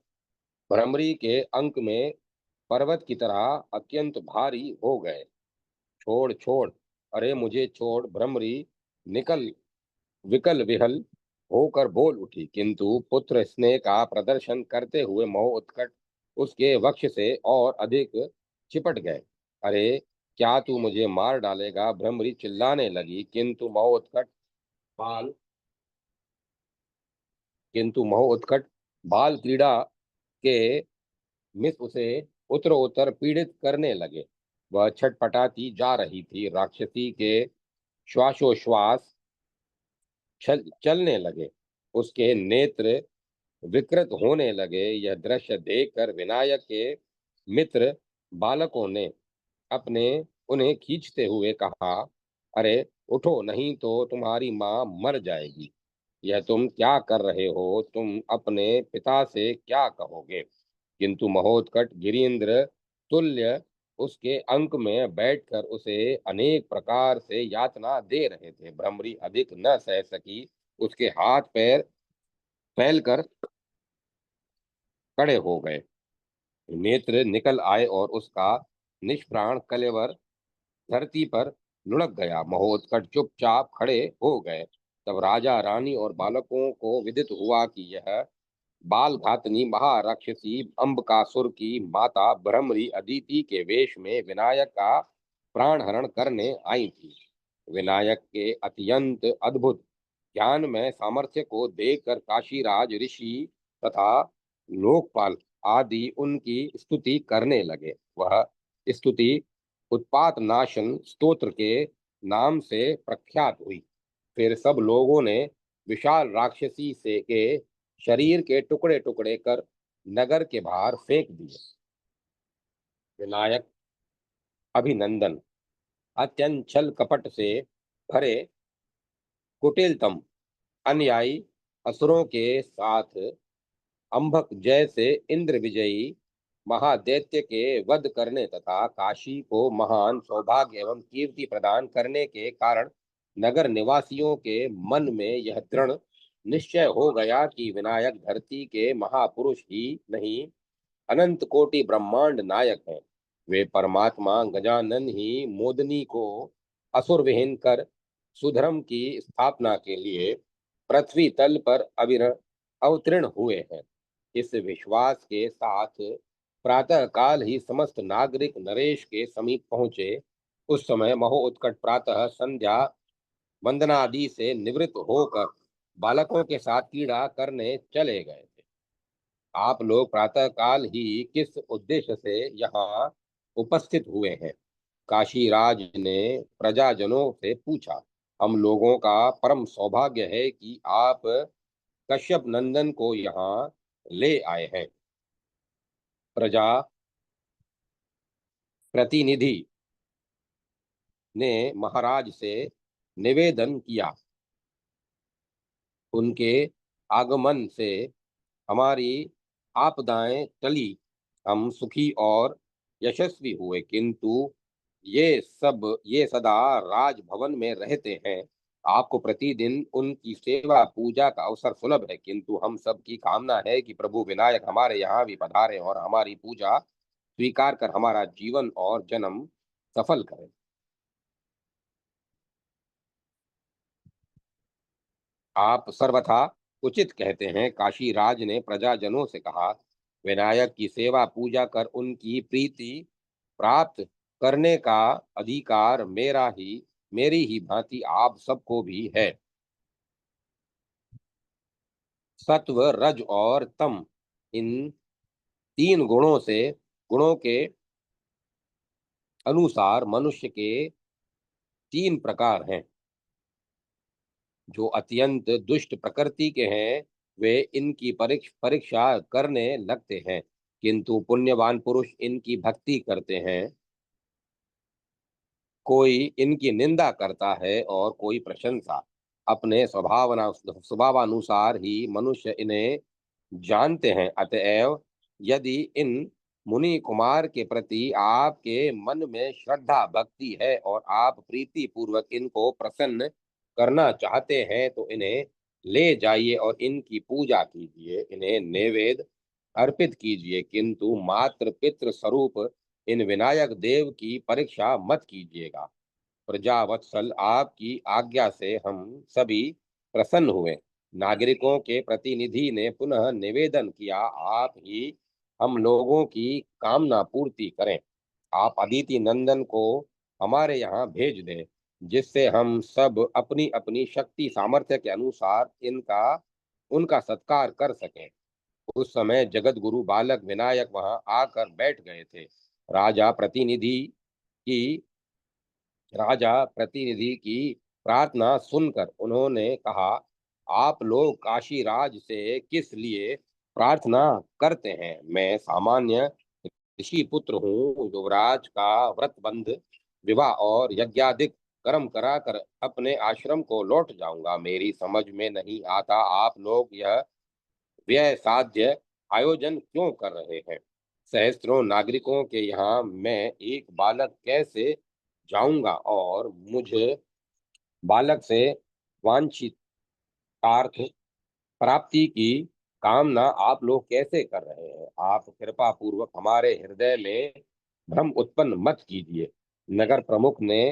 भ्रमरी के अंक में पर्वत की तरह अत्यंत भारी हो गए। छोड़ छोड़, अरे मुझे छोड़, भ्रमरी निकल विकल विहल होकर बोल उठी, किंतु पुत्र स्नेह का प्रदर्शन करते हुए मोह उत्कट उसके वक्ष से और अधिक चिपट गए। अरे क्या तू मुझे मार डालेगा? भ्रमरी चिल्लाने लगी, बाल किंतु मोह उत्कट बाल क्रीड़ा के मिस उसे उत्तरोत्तर पीड़ित करने लगे। वह छटपटाती जा रही थी। राक्षसी के श्वासोश्वास चलने लगे, उसके नेत्र विकृत होने लगे। यह दृश्य देखकर विनायक के मित्र बालकों ने अपने उन्हें खींचते हुए कहा, अरे उठो, नहीं तो तुम्हारी मां मर जाएगी। यह तुम क्या कर रहे हो? तुम अपने पिता से क्या कहोगे? किंतु महोत्कट गिरीन्द्र तुल्य उसके अंक में बैठकर उसे अनेक प्रकार से यातना दे रहे थे। भ्रमरी अधिक न सह सकी, उसके हाथ पैर फैलकर खड़े हो गए, नेत्र निकल आए और उसका निष्प्राण कलेवर धरती पर लुढ़क गया। महोत्कट चुपचाप खड़े हो गए। तब राजा रानी और बालकों को विदित हुआ कि यह बाल घातनी महाराक्षसी अम्बकासुर की माता भ्रमरी अदिति के वेश में विनायक का प्राण हरण करने आई थी। विनायक के अत्यंत अद्भुत ज्ञान में सामर्थ्य को देखकर काशीराज ऋषि तथा लोकपाल आदि उनकी स्तुति करने लगे। वह स्तुति उत्पात नाशन स्तोत्र के नाम से प्रख्यात हुई। फिर सब लोगों ने विशाल राक्षसी से के शरीर के टुकड़े टुकड़े कर नगर के बाहर फेंक दिए। विनायक अभिनंदन अत्यंत छल कपट से भरे कुटिलतम अनुयायी असुरों के साथ अंभक जैसे इंद्र विजयी महादैत्य के वध करने तथा काशी को महान सौभाग्य एवं कीर्ति प्रदान करने के कारण नगर निवासियों के मन में यह दृढ़ निश्चय हो गया कि विनायक धरती के महापुरुष ही नहीं, अनंत कोटि ब्रह्मांड नायक हैं। वे परमात्मा गजानन ही मोदनी को असुर विहीन कर सुधर्म की स्थापना के लिए पृथ्वी तल पर अवतीर्ण हुए हैं। इस विश्वास के साथ प्रातः काल ही समस्त नागरिक नरेश के समीप पहुंचे। उस समय महो उत्कट प्रातः संध्या वंदनादि से निवृत्त होकर बालकों के साथ क्रीड़ा करने चले गए थे। आप लोग प्रातः काल ही किस उद्देश्य से यहाँ उपस्थित हुए हैं? काशीराज ने प्रजाजनों से पूछा। हम लोगों का परम सौभाग्य है कि आप कश्यप नंदन को यहाँ ले आए हैं। प्रजा प्रतिनिधि ने महाराज से निवेदन किया, उनके आगमन से हमारी आपदाएं टली, हम सुखी और यशस्वी हुए। किंतु ये सदा राजभवन में रहते हैं। आपको प्रतिदिन उनकी सेवा पूजा का अवसर सुलभ है, किंतु हम सब की कामना है कि प्रभु विनायक हमारे यहाँ भी पधारे और हमारी पूजा स्वीकार कर हमारा जीवन और जन्म सफल करें। आप सर्वथा उचित कहते हैं, काशी राज ने प्रजाजनों से कहा। विनायक की सेवा पूजा कर उनकी प्रीति प्राप्त करने का अधिकार मेरी ही भांति आप सबको भी है। सत्व, रज और तम, इन तीन गुणों के अनुसार मनुष्य के तीन प्रकार हैं। जो अत्यंत दुष्ट प्रकृति के हैं, वे इनकी परीक्षा करने लगते हैं, किंतु पुण्यवान पुरुष इनकी भक्ति करते हैं। कोई इनकी निंदा करता है और कोई प्रशंसा। अपने स्वभावानुसार ही मनुष्य इन्हें जानते हैं। अतएव यदि इन मुनि कुमार के प्रति आपके मन में श्रद्धा भक्ति है और आप प्रीति पूर्वक इनको प्रसन्न करना चाहते हैं, तो इन्हें ले जाइए और इनकी पूजा कीजिए, इन्हें नैवेद्य अर्पित कीजिए, किंतु मात्र पितृ स्वरूप इन विनायक देव की परीक्षा मत कीजिएगा। प्रजावत्सल, आपकी आज्ञा से हम सभी प्रसन्न हुए। नागरिकों के प्रतिनिधि ने पुनः निवेदन किया, आप ही हम लोगों की कामना पूर्ति करें। आप अदिति नंदन को हमारे यहाँ भेज दें, जिससे हम सब अपनी अपनी शक्ति सामर्थ्य के अनुसार इनका उनका सत्कार कर सकें। उस समय जगत गुरु बालक विनायक वहां आकर बैठ गए थे। राजा प्रतिनिधि की राजा प्रतिनिधि की प्रार्थना सुनकर उन्होंने कहा, आप लोग काशी राज से किस लिए प्रार्थना करते हैं? मैं सामान्य ऋषि पुत्र हूँ। युवराज का व्रतबंध, विवाह और यज्ञादिक कर्म कराकर अपने आश्रम को लौट जाऊंगा। मेरी समझ में नहीं आता, आप लोग यह व्यय साध्य आयोजन क्यों कर रहे हैं? सहस्त्रों नागरिकों के यहाँ मैं एक बालक कैसे जाऊंगा, और मुझे बालक से वांछित अर्थ प्राप्ति की कामना आप लोग कैसे कर रहे हैं? आप कृपा पूर्वक हमारे हृदय में भ्रम उत्पन्न मत कीजिए। नगर प्रमुख ने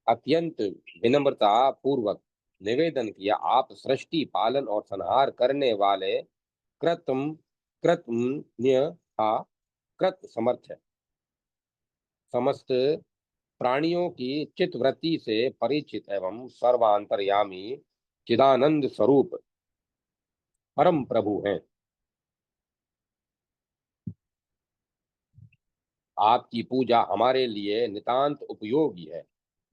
अत्यंत विनम्रता पूर्वक निवेदन किया, आप सृष्टि पालन और संहार करने वाले कृतम कृतज्ञ था, कृत समर्थ है। समस्त प्राणियों की चित्तवृत्ति से परिचित एवं सर्वांतर्यामी चिदानंद स्वरूप परम प्रभु हैं। आपकी पूजा हमारे लिए नितांत उपयोगी है।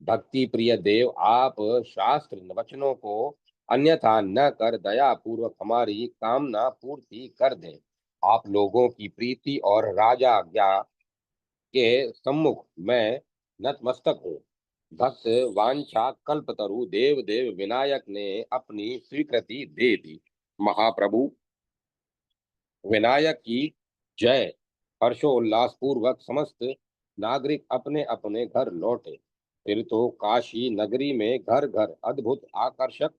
भक्ति प्रिय देव, आप शास्त्र वचनों को अन्यथा न कर दया पूर्वक हमारी कामना पूर्ति कर दें। आप लोगों की प्रीति और राजा आज्ञा के सम्मुख मैं नतमस्तक हूँ। भक्त वांछा कल्पतरु देव देव विनायक ने अपनी स्वीकृति दे दी। महाप्रभु विनायक की जय। हर्षोल्लास पूर्वक समस्त नागरिक अपने अपने घर लौटे। फिर तो काशी नगरी में घर घर अद्भुत आकर्षक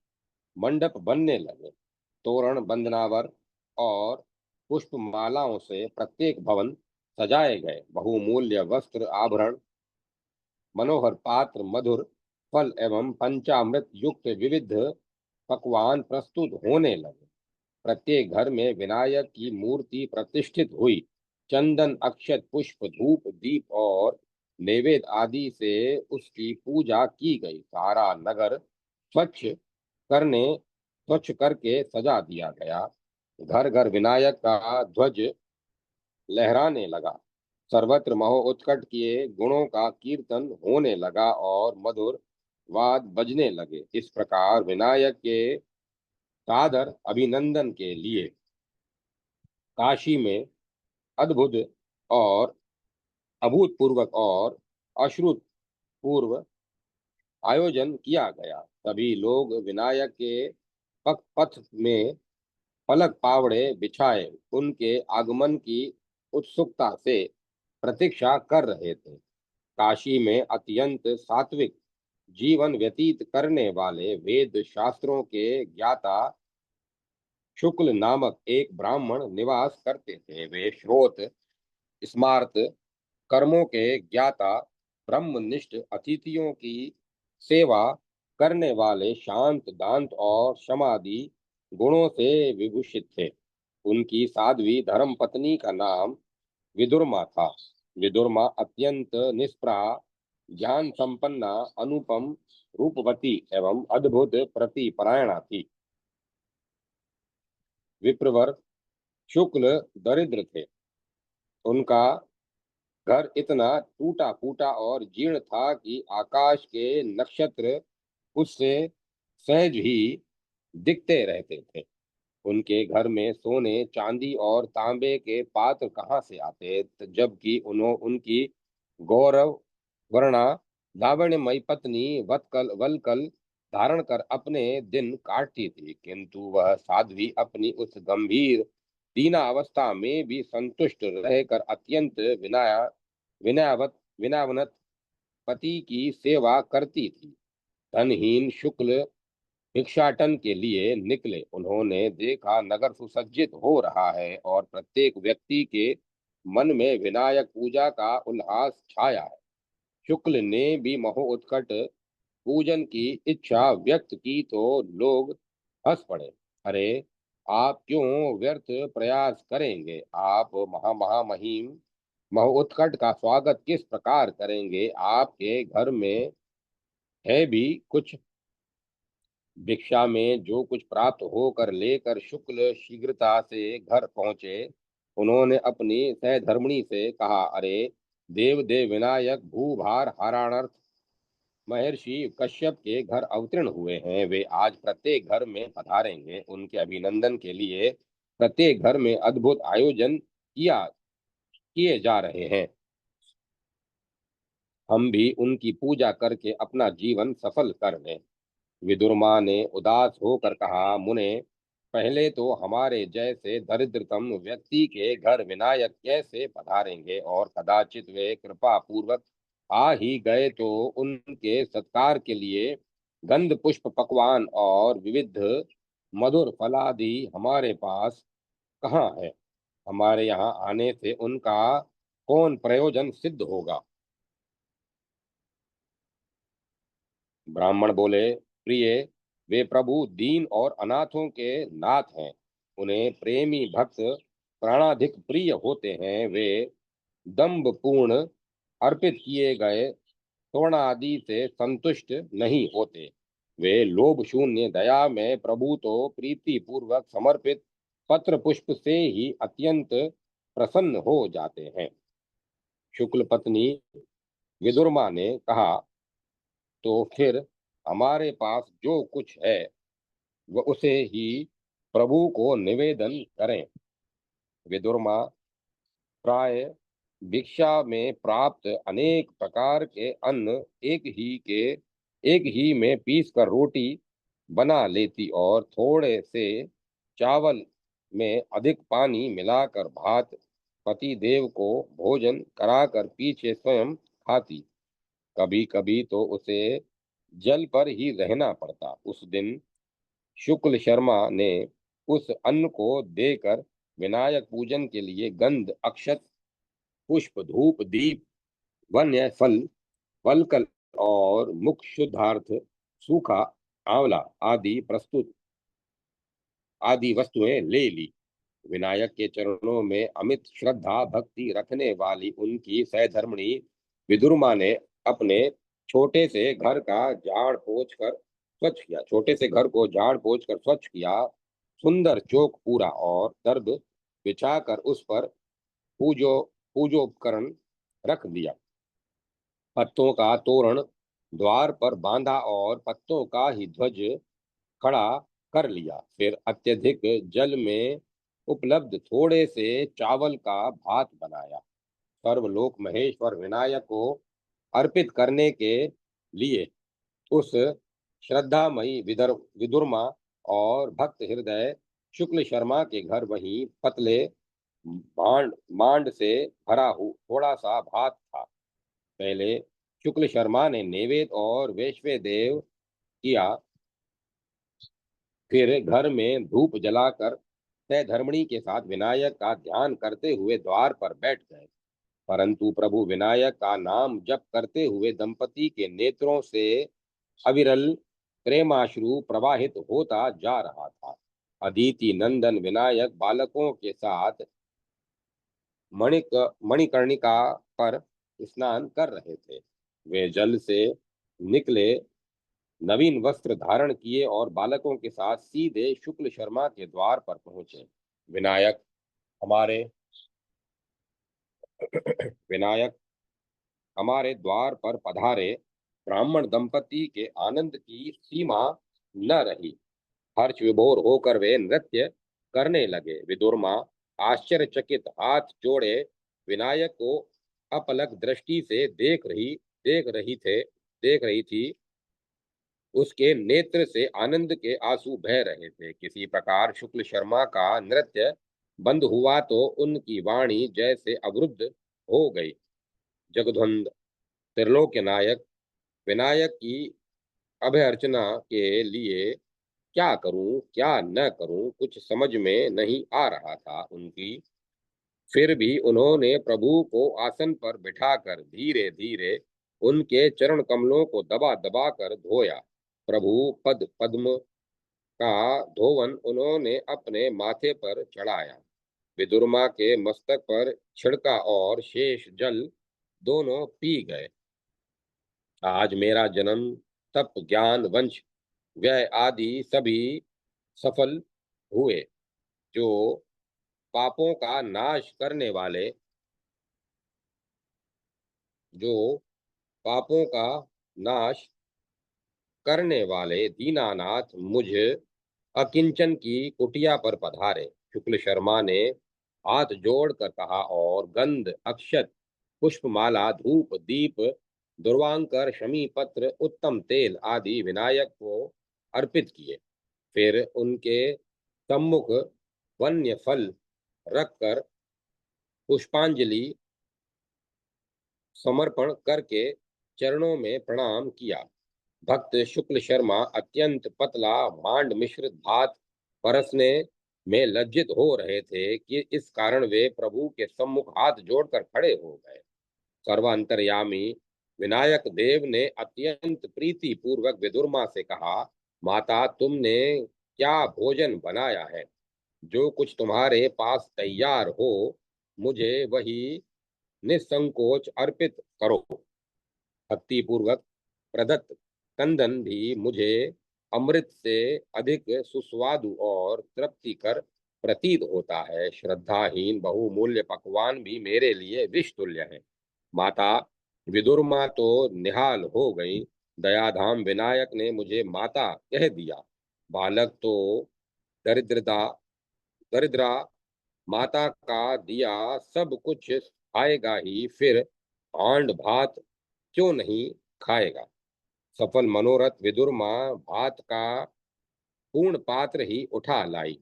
मंडप बनने लगे। तोरण बंदनावर और पुष्पमालाओं से प्रत्येक भवन सजाए गए। बहुमूल्य वस्त्र आभरण, मनोहर पात्र, मधुर फल एवं पंचामृत युक्त विविध पकवान प्रस्तुत होने लगे। प्रत्येक घर में विनायक की मूर्ति प्रतिष्ठित हुई। चंदन, अक्षत, पुष्प, धूप, दीप और नैवेद्य आदि से उसकी पूजा की गई। सारा नगर करने स्वच्छ करके सजा दिया गया। घर घर विनायक का ध्वज लहराने लगा। सर्वत्र महो उत्कट किए गुणों का कीर्तन होने लगा और मधुर वाद बजने लगे। इस प्रकार विनायक के सादर अभिनंदन के लिए काशी में अद्भुत और अभूतपूर्वक और अश्रुतपूर्व आयोजन किया गया। सभी लोग विनायक के पथ में पलक पावड़े बिछाए उनके आगमन की उत्सुकता से प्रतीक्षा कर रहे थे। काशी में अत्यंत सात्विक जीवन व्यतीत करने वाले वेद शास्त्रों के ज्ञाता शुक्ल नामक एक ब्राह्मण निवास करते थे। वे श्रोत स्मार्त कर्मों के ज्ञाता ब्रह्मनिष्ठ अतिथियों की सेवा करने वाले शांत दांत और समाधि गुणों से विभूषित थे। उनकी साध्वी धर्म पत्नी का नाम विदुरमा था। विदुरमा अत्यंत निष्प्राह ज्ञान संपन्ना अनुपम रूपवती एवं अद्भुत प्रतिपरायणा थी। विप्रवर शुक्ल दरिद्र थे। उनका घर इतना टूटा फूटा और जीर्ण था कि आकाश के नक्षत्र उससे सहज ही दिखते रहते थे। उनके घर में सोने चांदी और तांबे के पात्र कहाँ से आते, जबकि उनकी गौरव वर्णा लावण्यमयी पत्नी वत्कल वलकल धारण कर अपने दिन काटती थी, किंतु वह साध्वी अपनी उस गंभीर दीना अवस्था में भी संतुष्ट रहकर अत्यंत विनयावनत पति की सेवा करती थी। धनहीन शुक्ल भिक्षाटन के लिए निकले। उन्होंने देखा नगर सुसज्जित हो रहा है और प्रत्येक व्यक्ति के मन में विनायक पूजा का उल्लास छाया है। शुक्ल ने भी महोत्कट पूजन की इच्छा व्यक्त की तो लोग हंस पड़े। अरे, आप क्यों व्यर्थ प्रयास करेंगे? आप महामहिम महोत्कट का स्वागत किस प्रकार करेंगे? आपके घर में है भी कुछ। भिक्षा में जो कुछ प्राप्त होकर लेकर शुक्ल शीघ्रता से घर पहुंचे। उन्होंने अपनी सहधर्मिणी से कहा, अरे देव देव विनायक भूभार हराणर्थ महर्षि कश्यप के घर अवतीर्ण हुए हैं। वे आज प्रत्येक घर में पधारेंगे। उनके अभिनंदन के लिए प्रत्येक घर में अद्भुत आयोजन किए जा रहे हैं। हम भी उनकी पूजा करके अपना जीवन सफल कर लें। विदुरमा ने उदास होकर कहा, मुने, पहले तो हमारे जैसे दरिद्रतम व्यक्ति के घर विनायक कैसे पधारेंगे, और कदाचित वे कृपा पूर्वक आ ही गए तो उनके सत्कार के लिए गंध पुष्प पकवान और विविध मधुर फलादि हमारे पास कहाँ है? हमारे यहाँ आने से उनका कौन प्रयोजन सिद्ध होगा? ब्राह्मण बोले, प्रिय, वे प्रभु दीन और अनाथों के नाथ हैं। उन्हें प्रेमी भक्त प्राणाधिक प्रिय होते हैं। वे दम्भ पूर्ण अर्पित किए गए स्वर्ण आदि से संतुष्ट नहीं होते। वे लोभ शून्य दया में प्रभु तो प्रीति पूर्वक समर्पित पत्र पुष्प से ही अत्यंत प्रसन्न हो जाते हैं। शुक्ल पत्नी विदुरमा ने कहा, तो फिर हमारे पास जो कुछ है वह उसे ही प्रभु को निवेदन करें। विदुरमा प्राय भिक्षा में प्राप्त अनेक प्रकार के अन्न एक ही में पीस कर रोटी बना लेती और थोड़े से चावल में अधिक पानी मिलाकर भात पति देव को भोजन कराकर पीछे स्वयं खाती। कभी कभी तो उसे जल पर ही रहना पड़ता। उस दिन शुक्ल शर्मा ने उस अन्न को देकर विनायक पूजन के लिए गंध अक्षत पुष्प धूप दीप वन्य फल वलकल और मुख शुद्धार्थ सूखा आंवला आदि वस्तुएं ले ली। विनायक के चरणों में अमित श्रद्धा भक्ति रखने वाली उनकी सहधर्मिणी विदुरमा ने अपने छोटे से घर को झाड़ पोंछ कर स्वच्छ किया। सुंदर चौक पूरा और दर्द बिछाकर उस पर पूजो पूजोपकरण रख दिया। पत्तों का तोरण द्वार पर बांधा और पत्तों का ही ध्वज खड़ा कर लिया। फिर अत्यधिक जल में उपलब्ध थोड़े से चावल का भात बनाया। सर्वलोक महेश्वर विनायक को अर्पित करने के लिए उस श्रद्धामयी विदुरमा और भक्त हृदय शुक्ल शर्मा के घर वहीं पतले मांड मांड से भरा थोड़ा सा भात था। पहले शुक्ल शर्मा ने नैवेद्य और वैश्व देव किया, फिर घर में धूप जलाकर धर्मणी के साथ विनायक का ध्यान करते हुए द्वार पर बैठ गए। परंतु प्रभु विनायक का नाम जप करते हुए दंपति के नेत्रों से अविरल प्रेमाश्रु प्रवाहित होता जा रहा था। अदिति नंदन विनायक बालकों के साथ मणिकर्णिका पर स्नान कर रहे थे। वे जल से निकले, नवीन वस्त्र धारण किए और बालकों के साथ सीधे शुक्ल शर्मा के द्वार पर पहुंचे। विनायक हमारे विनायक हमारे द्वार पर पधारे। ब्राह्मण दंपति के आनंद की सीमा न रही। हर्ष विभोर होकर वे नृत्य करने लगे। विदुरमा आश्चर्यचकित हाथ जोड़े विनायक को अपलक दृष्टि से देख रही थी। उसके नेत्र से आनंद के आंसू बह रहे थे। किसी प्रकार शुक्ल शर्मा का नृत्य बंद हुआ तो उनकी वाणी जैसे अवरुद्ध हो गई। जगधुंद त्रिलोक्य नायक विनायक की अभय अर्चना के लिए क्या करूं क्या न करूं कुछ समझ में नहीं आ रहा था उनकी। फिर भी उन्होंने प्रभु को आसन पर बिठाकर धीरे धीरे उनके चरण कमलों को दबा दबा कर धोया। प्रभु पद पद्म का धोवन उन्होंने अपने माथे पर चढ़ाया, विदुरमा के मस्तक पर छिड़का और शेष जल दोनों पी गए। आज मेरा जन्म, तप, ज्ञान, वंश, व्यय आदि सभी सफल हुए। जो पापों का नाश करने वाले जो पापों का नाश करने वाले दीनानाथ मुझ अकिंचन की कुटिया पर पधारे। शुक्ल शर्मा ने हाथ जोड़कर कहा और गंध, अक्षत, पुष्पमाला, धूप, दीप, दुर्वांकर, शमी पत्र, उत्तम तेल आदि विनायक को अर्पित किए। फिर उनके सम्मुख वन्य फल रखकर पुष्पांजलि समर्पण करके चरणों में प्रणाम किया। भक्त शुक्ल शर्मा अत्यंत पतला मांड मिश्रित भात परसने में लज्जित हो रहे थे कि इस कारण वे प्रभु के सम्मुख हाथ जोड़कर खड़े हो गए। सर्वांतर्यामी विनायक देव ने अत्यंत प्रीति पूर्वक विदुरमा से कहा, माता तुमने क्या भोजन बनाया है? जो कुछ तुम्हारे पास तैयार हो मुझे वही निसंकोच अर्पित करो। भक्ति पूर्वक प्रदत्त कंदन भी मुझे अमृत से अधिक सुस्वादु और तृप्तिकर प्रतीत होता है। श्रद्धाहीन बहुमूल्य पकवान भी मेरे लिए विष तुल्य है। माता विदुरमा तो निहाल हो गई। दयाधाम विनायक ने मुझे माता कह दिया। बालक तो दरिद्रता दरिद्रा माता का दिया सब कुछ खाएगा ही, फिर भांड भात क्यों नहीं खाएगा? सफल मनोरथ विदुरमा भात का पूर्ण पात्र ही उठा लाई।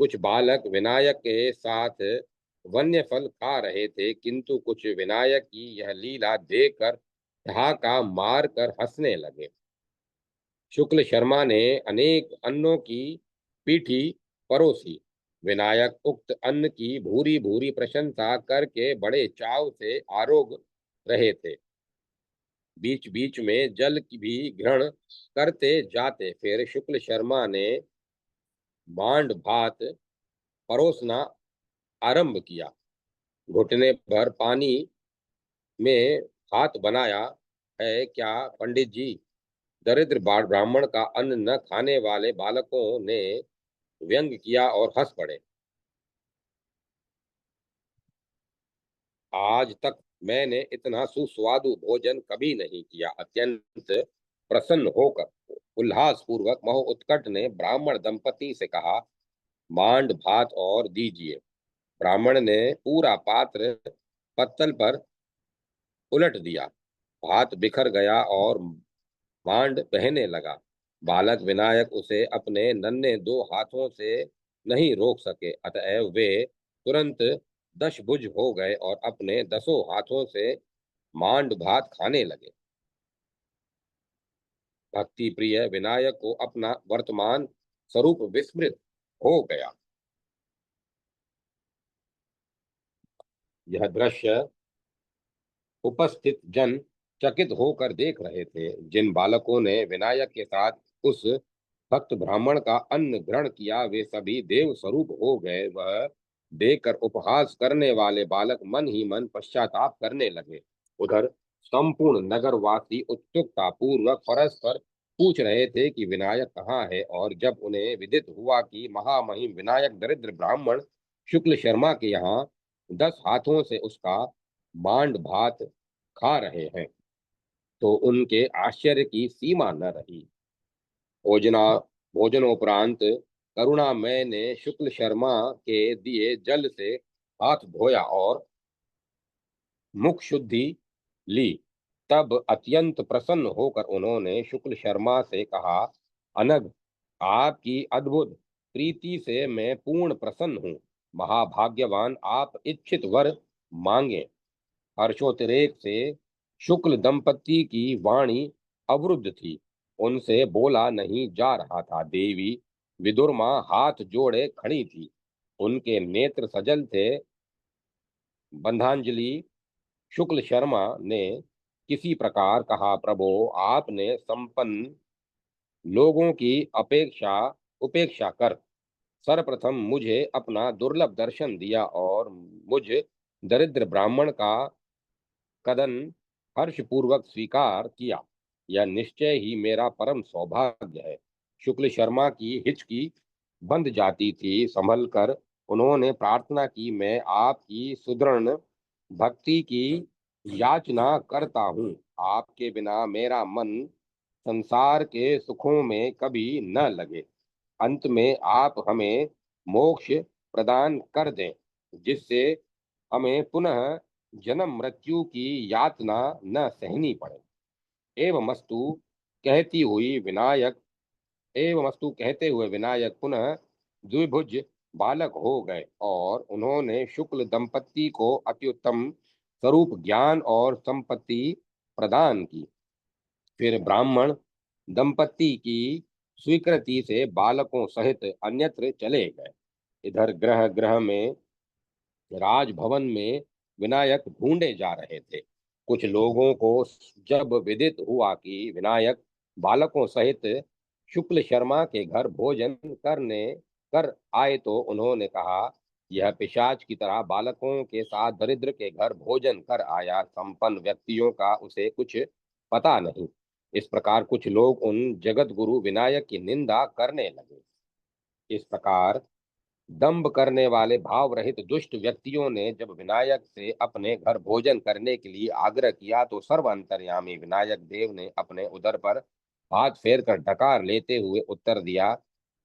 कुछ बालक विनायक के साथ वन्य फल खा रहे थे, किंतु कुछ विनायक की यह लीला देखकर ठहाका मार कर हंसने लगे। शुक्ल शर्मा ने अनेक अन्नों की पीठी परोसी। विनायक उक्त अन्न की भूरी भूरी प्रशंसा करके बड़े चाव से आरोग रहे थे। बीच बीच में जल की भी ग्रहण करते जाते। फिर शुक्ल शर्मा ने बांड भात परोसना आरंभ किया। घुटने भर पानी में हाथ बनाया है क्या पंडित जी? दरिद्र ब्राह्मण का अन्न न खाने वाले बालकों ने व्यंग किया और हंस पड़े। आज तक मैंने इतना सुस्वादु भोजन कभी नहीं किया। अत्यंत प्रसन्न होकर उल्लास पूर्वक महो उत्कट ने ब्राह्मण दंपति से कहा, मांड भात और दीजिए। ब्राह्मण ने पूरा पात्र पत्तल पर उलट दिया। भात बिखर गया और मांड बहने लगा। बालक विनायक उसे अपने नन्हे दो हाथों से नहीं रोक सके, अतएव वे तुरंत दशभुज हो गए और अपने दसों हाथों से मांड भात खाने लगे। भक्ति प्रिय विनायक को अपना वर्तमान स्वरूप विस्मृत हो गया। यह दृश्य उपस्थित जन चकित होकर देख रहे थे। जिन बालकों ने विनायक के साथ उस भक्त ब्राह्मण का अन्न ग्रहण किया, वे सभी देव स्वरूप हो गए। वह देखकर उपहास करने वाले बालक मन ही मन पश्चाताप करने लगे। उधर संपूर्ण नगरवासी उत्सुकता पूर्वक परस्पर पूछ रहे थे कि विनायक कहाँ है, और जब उन्हें विदित हुआ कि महामहिम विनायक दरिद्र ब्राह्मण शुक्ल शर्मा के यहाँ 10 हाथों से उसका मांड भात खा रहे हैं, तो उनके आश्चर्य की सीमा न रही। भोजना भोजनोपरांत करुणामय ने शुक्ल शर्मा के दिए जल से हाथ धोया और मुख शुद्धि ली। तब अत्यंत प्रसन्न होकर उन्होंने शुक्ल शर्मा से कहा, अनग, आपकी अद्भुत प्रीति से मैं पूर्ण प्रसन्न हूँ। महाभाग्यवान, आप इच्छित वर मांगे। हर्षोद्रेक से शुक्ल दंपति की वाणी अवरुद्ध थी, उनसे बोला नहीं जा रहा था। देवी विदुरमा हाथ जोड़े खड़ी थी, उनके नेत्र सजल थे। बंधांजलि शुक्ल शर्मा ने किसी प्रकार कहा, प्रभो, आपने संपन्न लोगों की अपेक्षा उपेक्षा कर सर्वप्रथम मुझे अपना दुर्लभ दर्शन दिया और मुझ दरिद्र ब्राह्मण का कदन हर्षपूर्वक स्वीकार किया। यह निश्चय ही मेरा परम सौभाग्य है। शुक्ल शर्मा की हिचकी बंध जाती थी। संभल कर उन्होंने प्रार्थना की, मैं आपकी सुदृढ़ भक्ति की याचना करता हूँ। आपके बिना मेरा मन संसार के सुखों में कभी न लगे। अंत में आप हमें मोक्ष प्रदान कर दें, जिससे हमें पुनः जन्म मृत्यु की यातना न सहनी पड़े। एवमस्तु कहती हुई विनायक एवमस्तु कहते हुए विनायक पुनः द्विभुज बालक हो गए और उन्होंने शुक्ल दंपति को अत्युत्तम स्वरूप ज्ञान और संपत्ति प्रदान की। फिर ब्राह्मण दंपति की स्वीकृति से बालकों सहित अन्यत्र चले गए। इधर ग्रह ग्रह में राजभवन में विनायक ढूंढे जा रहे थे। कुछ लोगों को जब विदित हुआ कि विनायक बालकों सहित शुक्ल शर्मा के घर भोजन करने कर आए, तो उन्होंने कहा, यह पिशाच की तरह बालकों के साथ दरिद्र के घर भोजन कर आया। संपन्न व्यक्तियों का उसे कुछ पता नहीं। इस प्रकार कुछ लोग उन जगत गुरु विनायक की निंदा करने लगे। इस प्रकार दंभ करने वाले भाव रहित दुष्ट व्यक्तियों ने जब विनायक से अपने घर भोजन करने के लिए आग्रह किया, तो सर्व अंतर्यामी विनायक देव ने अपने उदर पर हाथ फेर कर ढकार लेते हुए उत्तर दिया,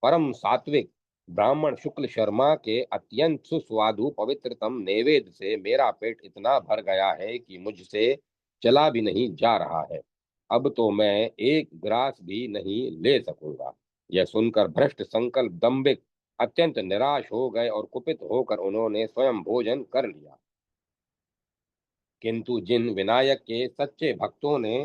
परम सात्विक ब्राह्मण शुक्ल शर्मा के अत्यंत सुस्वादु पवित्रतम नैवेद्य से मेरा पेट इतना भर गया है कि मुझसे चला भी नहीं जा रहा है। अब तो मैं एक ग्रास भी नहीं ले सकूंगा। यह सुनकर भ्रष्ट संकल्प दंभिक अत्यंत निराश हो गए और कुपित होकर उन्होंने स्वयं भोजन कर लिया। किंतु जिन विनायक के सच्चे भक्तों ने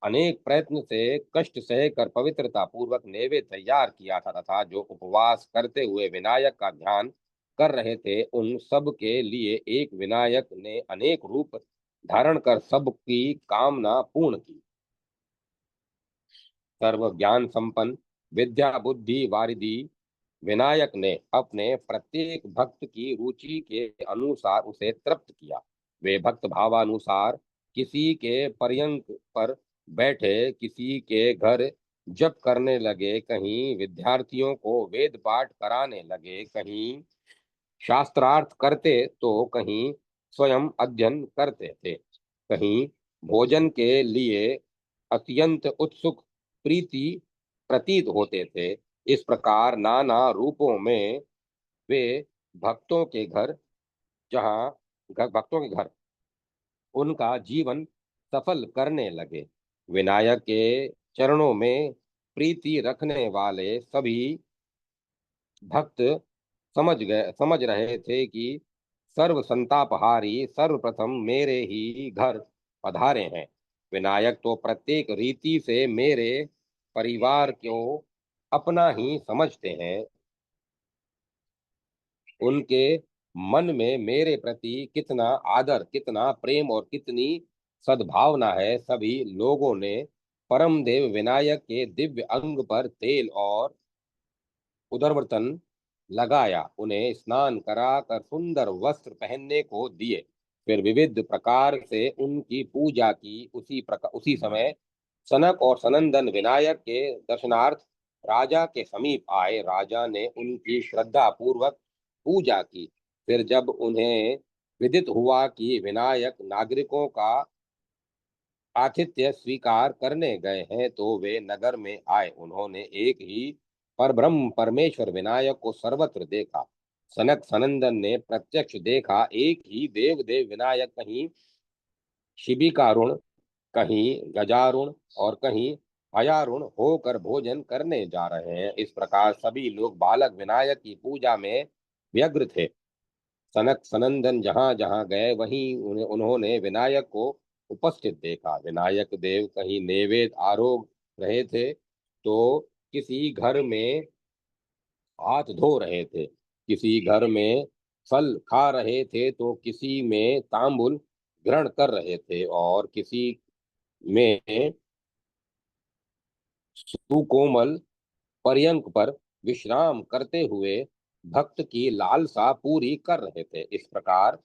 अनेक प्रयत्न से कष्ट सहकर पवित्रता पूर्वक नैवेद्य तैयार किया था, तथा जो उपवास करते हुए विनायक का ध्यान कर रहे थे, उन सब के लिए एक विनायक ने अनेक रूप धारण कर सबकी कामना पूर्ण की। सर्व ज्ञान संपन्न विद्या बुद्धि वारिधि विनायक ने अपने प्रत्येक भक्त की रुचि के अनुसार उसे तृप्त किया। वे भक्त भावानुसार किसी के पर्यंक पर बैठे, किसी के घर जप करने लगे, कहीं विद्यार्थियों को वेद पाठ कराने लगे, कहीं शास्त्रार्थ करते तो कहीं स्वयं अध्ययन करते थे, कहीं भोजन के लिए अत्यंत उत्सुक प्रीति प्रतीत होते थे। इस प्रकार नाना रूपों में वे भक्तों के घर जहाँ भक्तों के घर उनका जीवन सफल करने लगे। विनायक के चरणों में प्रीति रखने वाले सभी भक्त समझ रहे थे कि सर्व संतापहारी सर्वप्रथम मेरे ही घर पधारे हैं। विनायक तो प्रत्येक रीति से मेरे परिवार को अपना ही समझते हैं। उनके मन में मेरे प्रति कितना आदर, कितना प्रेम और कितनी सद्भावना है। सभी लोगों ने परम देव विनायक के दिव्य अंग पर तेल और उदरवर्तन लगाया, उन्हें स्नान कराकर सुंदर वस्त्र पहनने को दिए, फिर विविध प्रकार से उनकी पूजा की। उसी समय सनक और सनंदन विनायक के दर्शनार्थ राजा के समीप आए। राजा ने उनकी श्रद्धा पूर्वक पूजा की। फिर जब उन्हें विदित हुआ कि विनायक नागरिकों का आतिथ्य स्वीकार करने गए हैं, तो वे नगर में आए। उन्होंने एक ही परब्रह्म परमेश्वर विनायक को सर्वत्र देखा। सनक सनंदन ने प्रत्यक्ष देखा, एक ही देव विनायक कहीं शिबिकारुण, कहीं गजारुण और कहीं हयारुण होकर भोजन करने जा रहे हैं। इस प्रकार सभी लोग बालक विनायक की पूजा में व्यग्र थे। सनक सनंदन जहां जहां गए वहीं उन्होंने विनायक को उपस्थित देखा। विनायक देव कहीं नैवेद्य आरोग रहे थे, तो किसी घर में हाथ धो रहे थे, किसी घर में फल खा रहे थे, तो किसी में तांबुल ग्रहण कर रहे थे और किसी में सुकोमल पर्यंक पर विश्राम करते हुए भक्त की लालसा पूरी कर रहे थे। इस प्रकार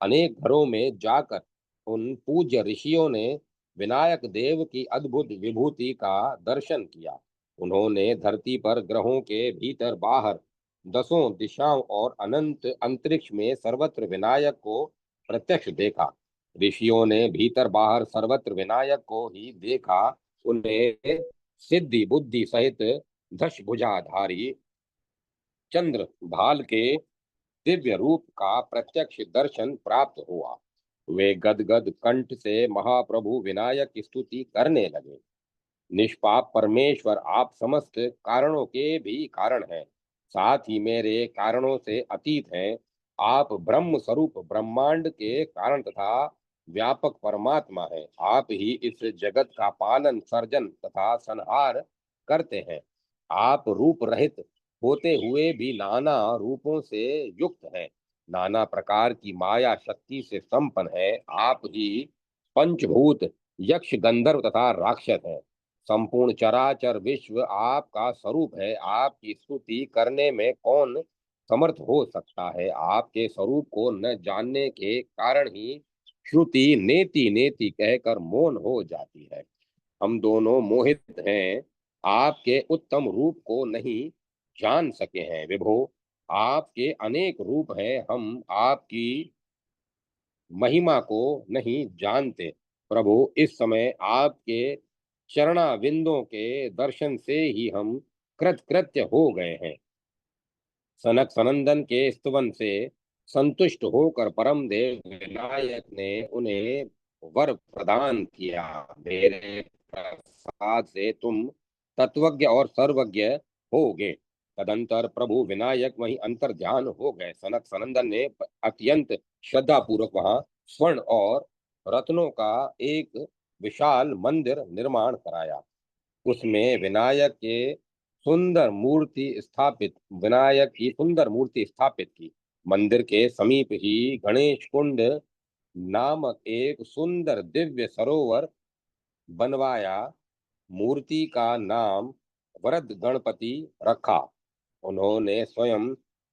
अनेक घरों में जाकर उन पूज्य ऋषियों ने विनायक देव की अद्भुत विभूति का दर्शन किया। उन्होंने धरती पर, ग्रहों के भीतर बाहर, दसों दिशाओं और अनंत अंतरिक्ष में सर्वत्र विनायक को प्रत्यक्ष देखा। ऋषियों ने भीतर बाहर सर्वत्र विनायक को ही देखा। उन्हें सिद्धि बुद्धि सहित दश भुजाधारी चंद्र भाल के दिव्य रूप का प्रत्यक्ष दर्शन प्राप्त हुआ। वे गदगद कंठ से महाप्रभु विनायक की स्तुति करने लगे। निष्पाप परमेश्वर, आप समस्त कारणों के भी कारण हैं, साथ ही मेरे कारणों से अतीत हैं। आप ब्रह्म स्वरूप ब्रह्मांड के कारण तथा व्यापक परमात्मा हैं। आप ही इस जगत का पालन, सर्जन तथा संहार करते हैं। आप रूप रहित होते हुए भी नाना रूपों से युक्त हैं, नाना प्रकार की माया शक्ति से संपन्न है। आप ही पंचभूत, यक्ष, गंधर्व तथा राक्षस हैं। संपूर्ण चराचर विश्व आपका स्वरूप है। आपकी स्तुति करने में कौन समर्थ हो सकता है? आपके स्वरूप को न जानने के कारण ही श्रुति नेति नेति कहकर मौन हो जाती है। हम दोनों मोहित हैं, आपके उत्तम रूप को नहीं जान सके हैं। विभो, आपके अनेक रूप हैं, हम आपकी महिमा को नहीं जानते। प्रभु, इस समय आपके चरणाविंदों के दर्शन से ही हम कृतकृत्य हो गए हैं। सनक सनंदन के स्तवन से संतुष्ट होकर परम देव विनायक ने उन्हें वर प्रदान किया। मेरे प्रसाद से तुम तत्वज्ञ और सर्वज्ञ होगे। तदंतर प्रभु विनायक वहीं अंतर ध्यान हो गए। सनक सनंदन ने अत्यंत श्रद्धा पूर्वक वहां स्वर्ण और रत्नों का एक विशाल मंदिर निर्माण कराया। उसमें विनायक की सुंदर मूर्ति स्थापित की। मंदिर के समीप ही गणेश कुंड नामक एक सुंदर दिव्य सरोवर बनवाया। मूर्ति का नाम वरद गणपति रखा। उन्होंने स्वयं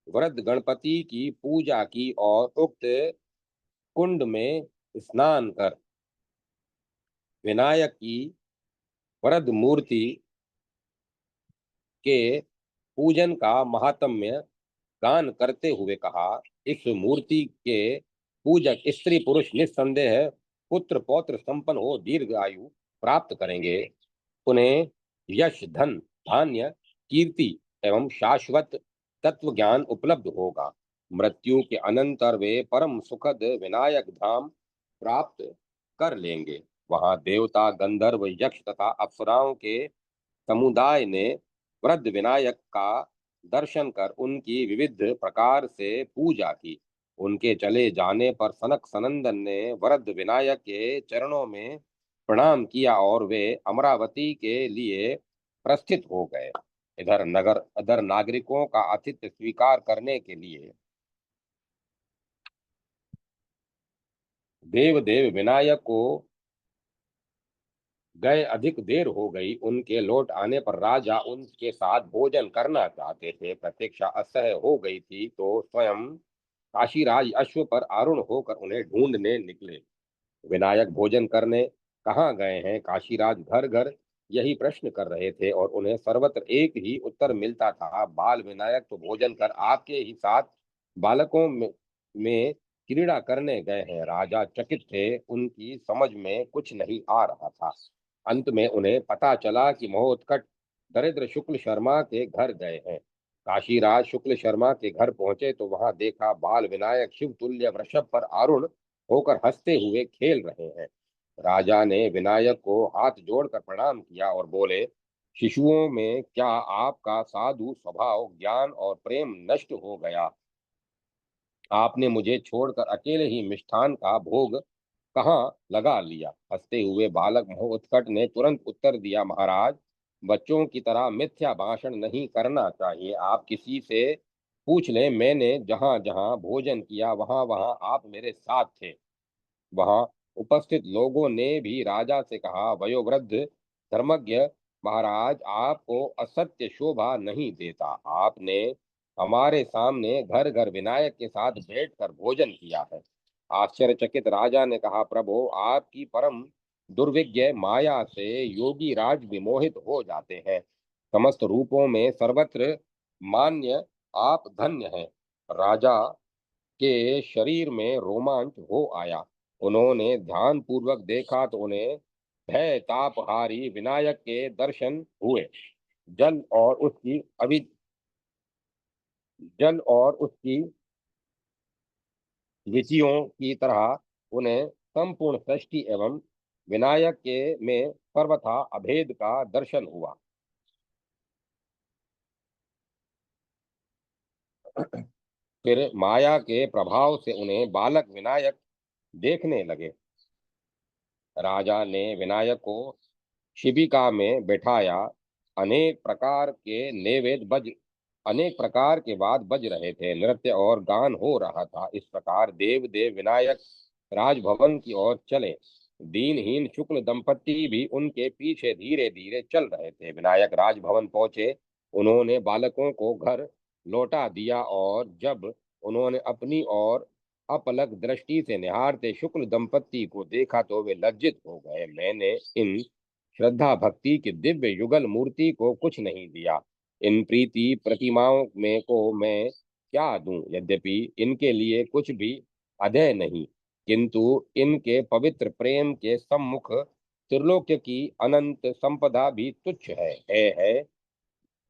वरद गणपति की पूजा की और उक्त कुंड में स्नान कर विनायक की वरद मूर्ति के पूजन का महात्म्य गान करते हुए कहा, इस मूर्ति के पूजक स्त्री पुरुष निस्संदेह पुत्र पौत्र संपन्न हो दीर्घ आयु प्राप्त करेंगे। उन्हें यश, धन, धान्य, कीर्ति एवं शाश्वत तत्व ज्ञान उपलब्ध होगा। मृत्यु के अनंतर वे परम सुखद विनायक धाम प्राप्त कर लेंगे। वहां देवता, गंधर्व, यक्ष तथा अप्सराओं के समुदाय ने वृद्ध विनायक का दर्शन कर उनकी विविध प्रकार से पूजा की। उनके चले जाने पर सनक सनंदन ने वृद्ध विनायक के चरणों में प्रणाम किया और वे अमरावती के लिए प्रस्थित हो गए। इधर नागरिकों का आतिथ्य स्वीकार करने के लिए देव विनायक को गए अधिक देर हो गई। उनके लौट आने पर राजा उनके साथ भोजन करना चाहते थे। प्रतीक्षा असह्य हो गई थी तो स्वयं काशीराज अश्व पर आरूढ़ होकर उन्हें ढूंढने निकले। विनायक भोजन करने कहाँ गए हैं? काशीराज घर घर यही प्रश्न कर रहे थे और उन्हें सर्वत्र एक ही उत्तर मिलता था, बाल विनायक तो भोजन कर आपके ही साथ बालकों में क्रीड़ा करने गए हैं। राजा चकित थे, उनकी समझ में कुछ नहीं आ रहा था। अंत में उन्हें पता चला कि महोत्कट दरिद्र शुक्ल शर्मा के घर गए हैं। काशीराज शुक्ल शर्मा के घर पहुंचे तो वहां देखा बाल विनायक शिव तुल्य वृषभ पर आरूढ़ होकर हंसते हुए खेल रहे हैं। राजा ने विनायक को हाथ जोड़कर प्रणाम किया और बोले, शिशुओं में क्या आपका साधु स्वभाव, ज्ञान और प्रेम नष्ट हो गया? आपने मुझे छोड़कर अकेले ही मिष्ठान का भोग कहाँ लगा लिया? हंसते हुए बालक महोत्कट ने तुरंत उत्तर दिया, महाराज, बच्चों की तरह मिथ्या भाषण नहीं करना चाहिए। आप किसी से पूछ लें, मैंने जहां जहां भोजन किया वहां वहां आप मेरे साथ थे। वहां उपस्थित लोगों ने भी राजा से कहा, वयोवृद्ध धर्मज्ञ महाराज, आपको असत्य शोभा नहीं देता। आपने हमारे सामने घर घर विनायक के साथ बैठकर भोजन किया है। आश्चर्यचकित राजा ने कहा, प्रभु, आपकी परम दुर्विज्ञ माया से योगी राज विमोहित हो जाते हैं। समस्त रूपों में सर्वत्र मान्य आप धन्य हैं। राजा के शरीर में रोमांच हो आया। उन्होंने ध्यान पूर्वक देखा तो उन्हें भय तापहारी विनायक के दर्शन हुए। जल और उसकी अभी जल और उसकी विधियों की तरह उन्हें संपूर्ण सृष्टि एवं विनायक के में सर्वथा अभेद का दर्शन हुआ। फिर माया के प्रभाव से उन्हें बालक विनायक देखने लगे। राजा ने विनायक को शिबिका में बैठाया। अनेक प्रकार के नैवेद्य बज अनेक प्रकार के वाद बज रहे थे, नृत्य और गान हो रहा था। इस प्रकार देव विनायक राजभवन की ओर चले। दीनहीन शुक्ल दंपति भी उनके पीछे धीरे धीरे चल रहे थे। विनायक राजभवन पहुंचे। उन्होंने बालकों को घर लौटा दिया और जब उन्होंने अपनी ओर अपलक दृष्टि से निहारते शुक्ल दंपति को देखा तो वे लज्जित हो गए। मैंने इन श्रद्धा भक्ति की दिव्य युगल मूर्ति को कुछ नहीं दिया। इन प्रीति प्रतिमाओं में को मैं क्या दूं? यद्यपि इनके लिए कुछ भी अधेय नहीं, किंतु इनके पवित्र प्रेम के सम्मुख त्रिलोक्य की अनंत संपदा भी तुच्छ है।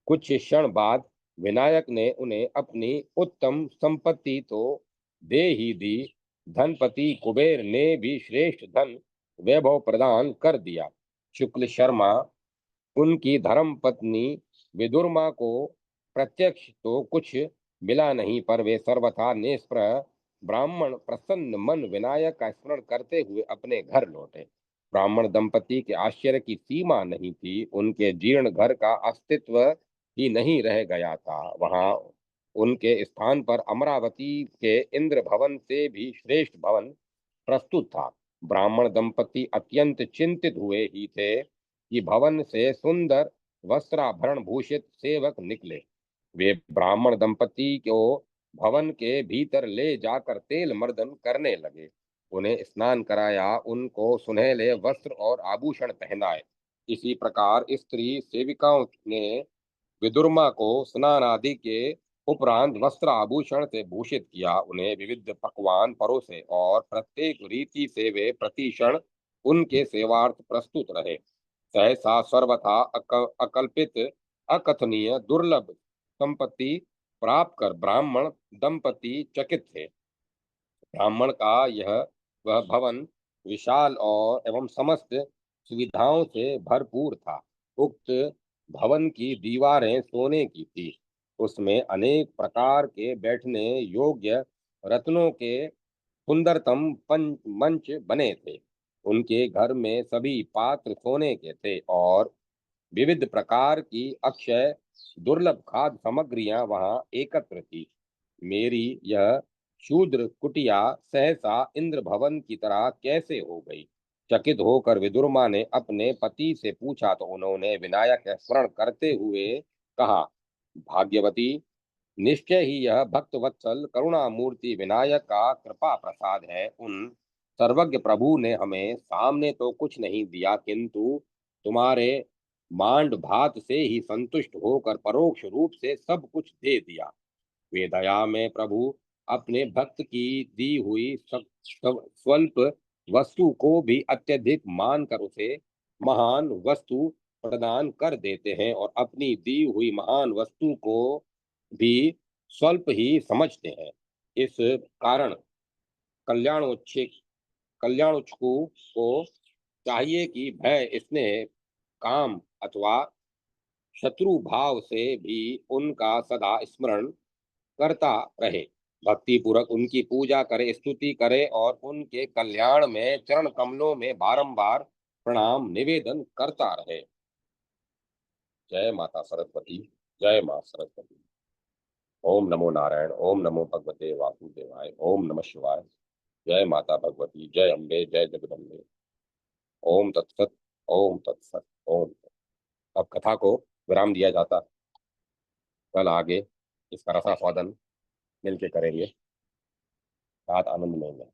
कुछ क्षण बाद विनायक ने उन्हें अपनी उत्तम संपत्ति तो दे ही दी, धनपति कुबेर ने भी श्रेष्ठ धन वैभव प्रदान कर दिया। शुक्ल शर्मा उनकी धर्म पत्नी विदुरमा को प्रत्यक्ष तो कुछ मिला नहीं, पर वे सर्वथा निष्प्रह ब्राह्मण प्रसन्न मन विनायक का स्मरण करते हुए अपने घर लौटे। ब्राह्मण दंपति के आश्चर्य की सीमा नहीं थी। उनके जीर्ण घर का अस्तित्व ही नहीं रह गया था। वहां उनके स्थान पर अमरावती के इंद्र भवन से भी श्रेष्ठ भवन प्रस्तुत था। ब्राह्मण दंपति अत्यंत चिंतित हुए ही थे कि भवन से सुंदर वस्त्राभरण भूषित सेवक निकले। वे ब्राह्मण दंपति को भवन के भीतर ले जाकर तेल मर्दन करने लगे। उन्हें स्नान कराया, उनको सुनहले वस्त्र और आभूषण पहनाए। इसी प्रकार स्त्री सेविकाओं ने विदुरमा को स्नान आदि के उपरांत वस्त्र आभूषण से भूषित किया। उन्हें विविध पकवान परोसे और प्रत्येक रीति से वे प्रतिक्षण उनके सेवार्थ प्रस्तुत रहे। सहसा सर्वथा अकल्पित अकथनीय दुर्लभ संपत्ति प्राप्त कर ब्राह्मण दंपति चकित थे। ब्राह्मण का यह वह भवन विशाल और एवं समस्त सुविधाओं से भरपूर था। उक्त भवन की दीवारें सोने की थी। उसमें अनेक प्रकार के बैठने योग्य रत्नों के सुंदरतम मंच बने थे। उनके घर में सभी पात्र सोने के थे और विविध प्रकार की अक्षय दुर्लभ खाद्य सामग्रियां वहां एकत्र थी। मेरी यह शूद्र कुटिया सहसा इंद्र भवन की तरह कैसे हो गई? चकित होकर विदुरमा ने अपने पति से पूछा तो उन्होंने विनायक का स्मरण करते हुए कहा, भाग्यवती, निश्चय ही यह भक्त वत्सल करुणा मूर्ति विनायक का कृपा प्रसाद है। उन सर्वज्ञ प्रभु ने हमें सामने तो कुछ नहीं दिया, किंतु तुम्हारे मांड भात से ही संतुष्ट होकर परोक्ष रूप से सब कुछ दे दिया। वे दया में प्रभु अपने भक्त की दी हुई स्वल्प वस्तु को भी अत्यधिक मानकर उसे महान वस्तु प्रदान कर देते हैं और अपनी दी हुई महान वस्तु को भी स्वल्प ही समझते हैं। इस कारण कल्याणोच्छिक कल्याणोच्छुक को चाहिए कि भय, स्नेह, काम अथवा शत्रु भाव से भी उनका सदा स्मरण करता रहे, भक्ति पूर्वक उनकी पूजा करे, स्तुति करे और उनके कल्याण में चरण कमलों में बारंबार प्रणाम निवेदन करता रहे। जय माता सरस्वती। जय मां सरस्वती। ओम नमो नारायण। ओम नमो भगवते वासुदेवाय। ओम नमः शिवाय। जय माता भगवती। जय अम्बे। जय जगदम्बे। ओम तत्सत। ओम तत्सत। ओम। अब कथा को विराम दिया जाता। कल आगे इसका रसास्वादन मिलके करेंगे। साथ आनंद लेंगे।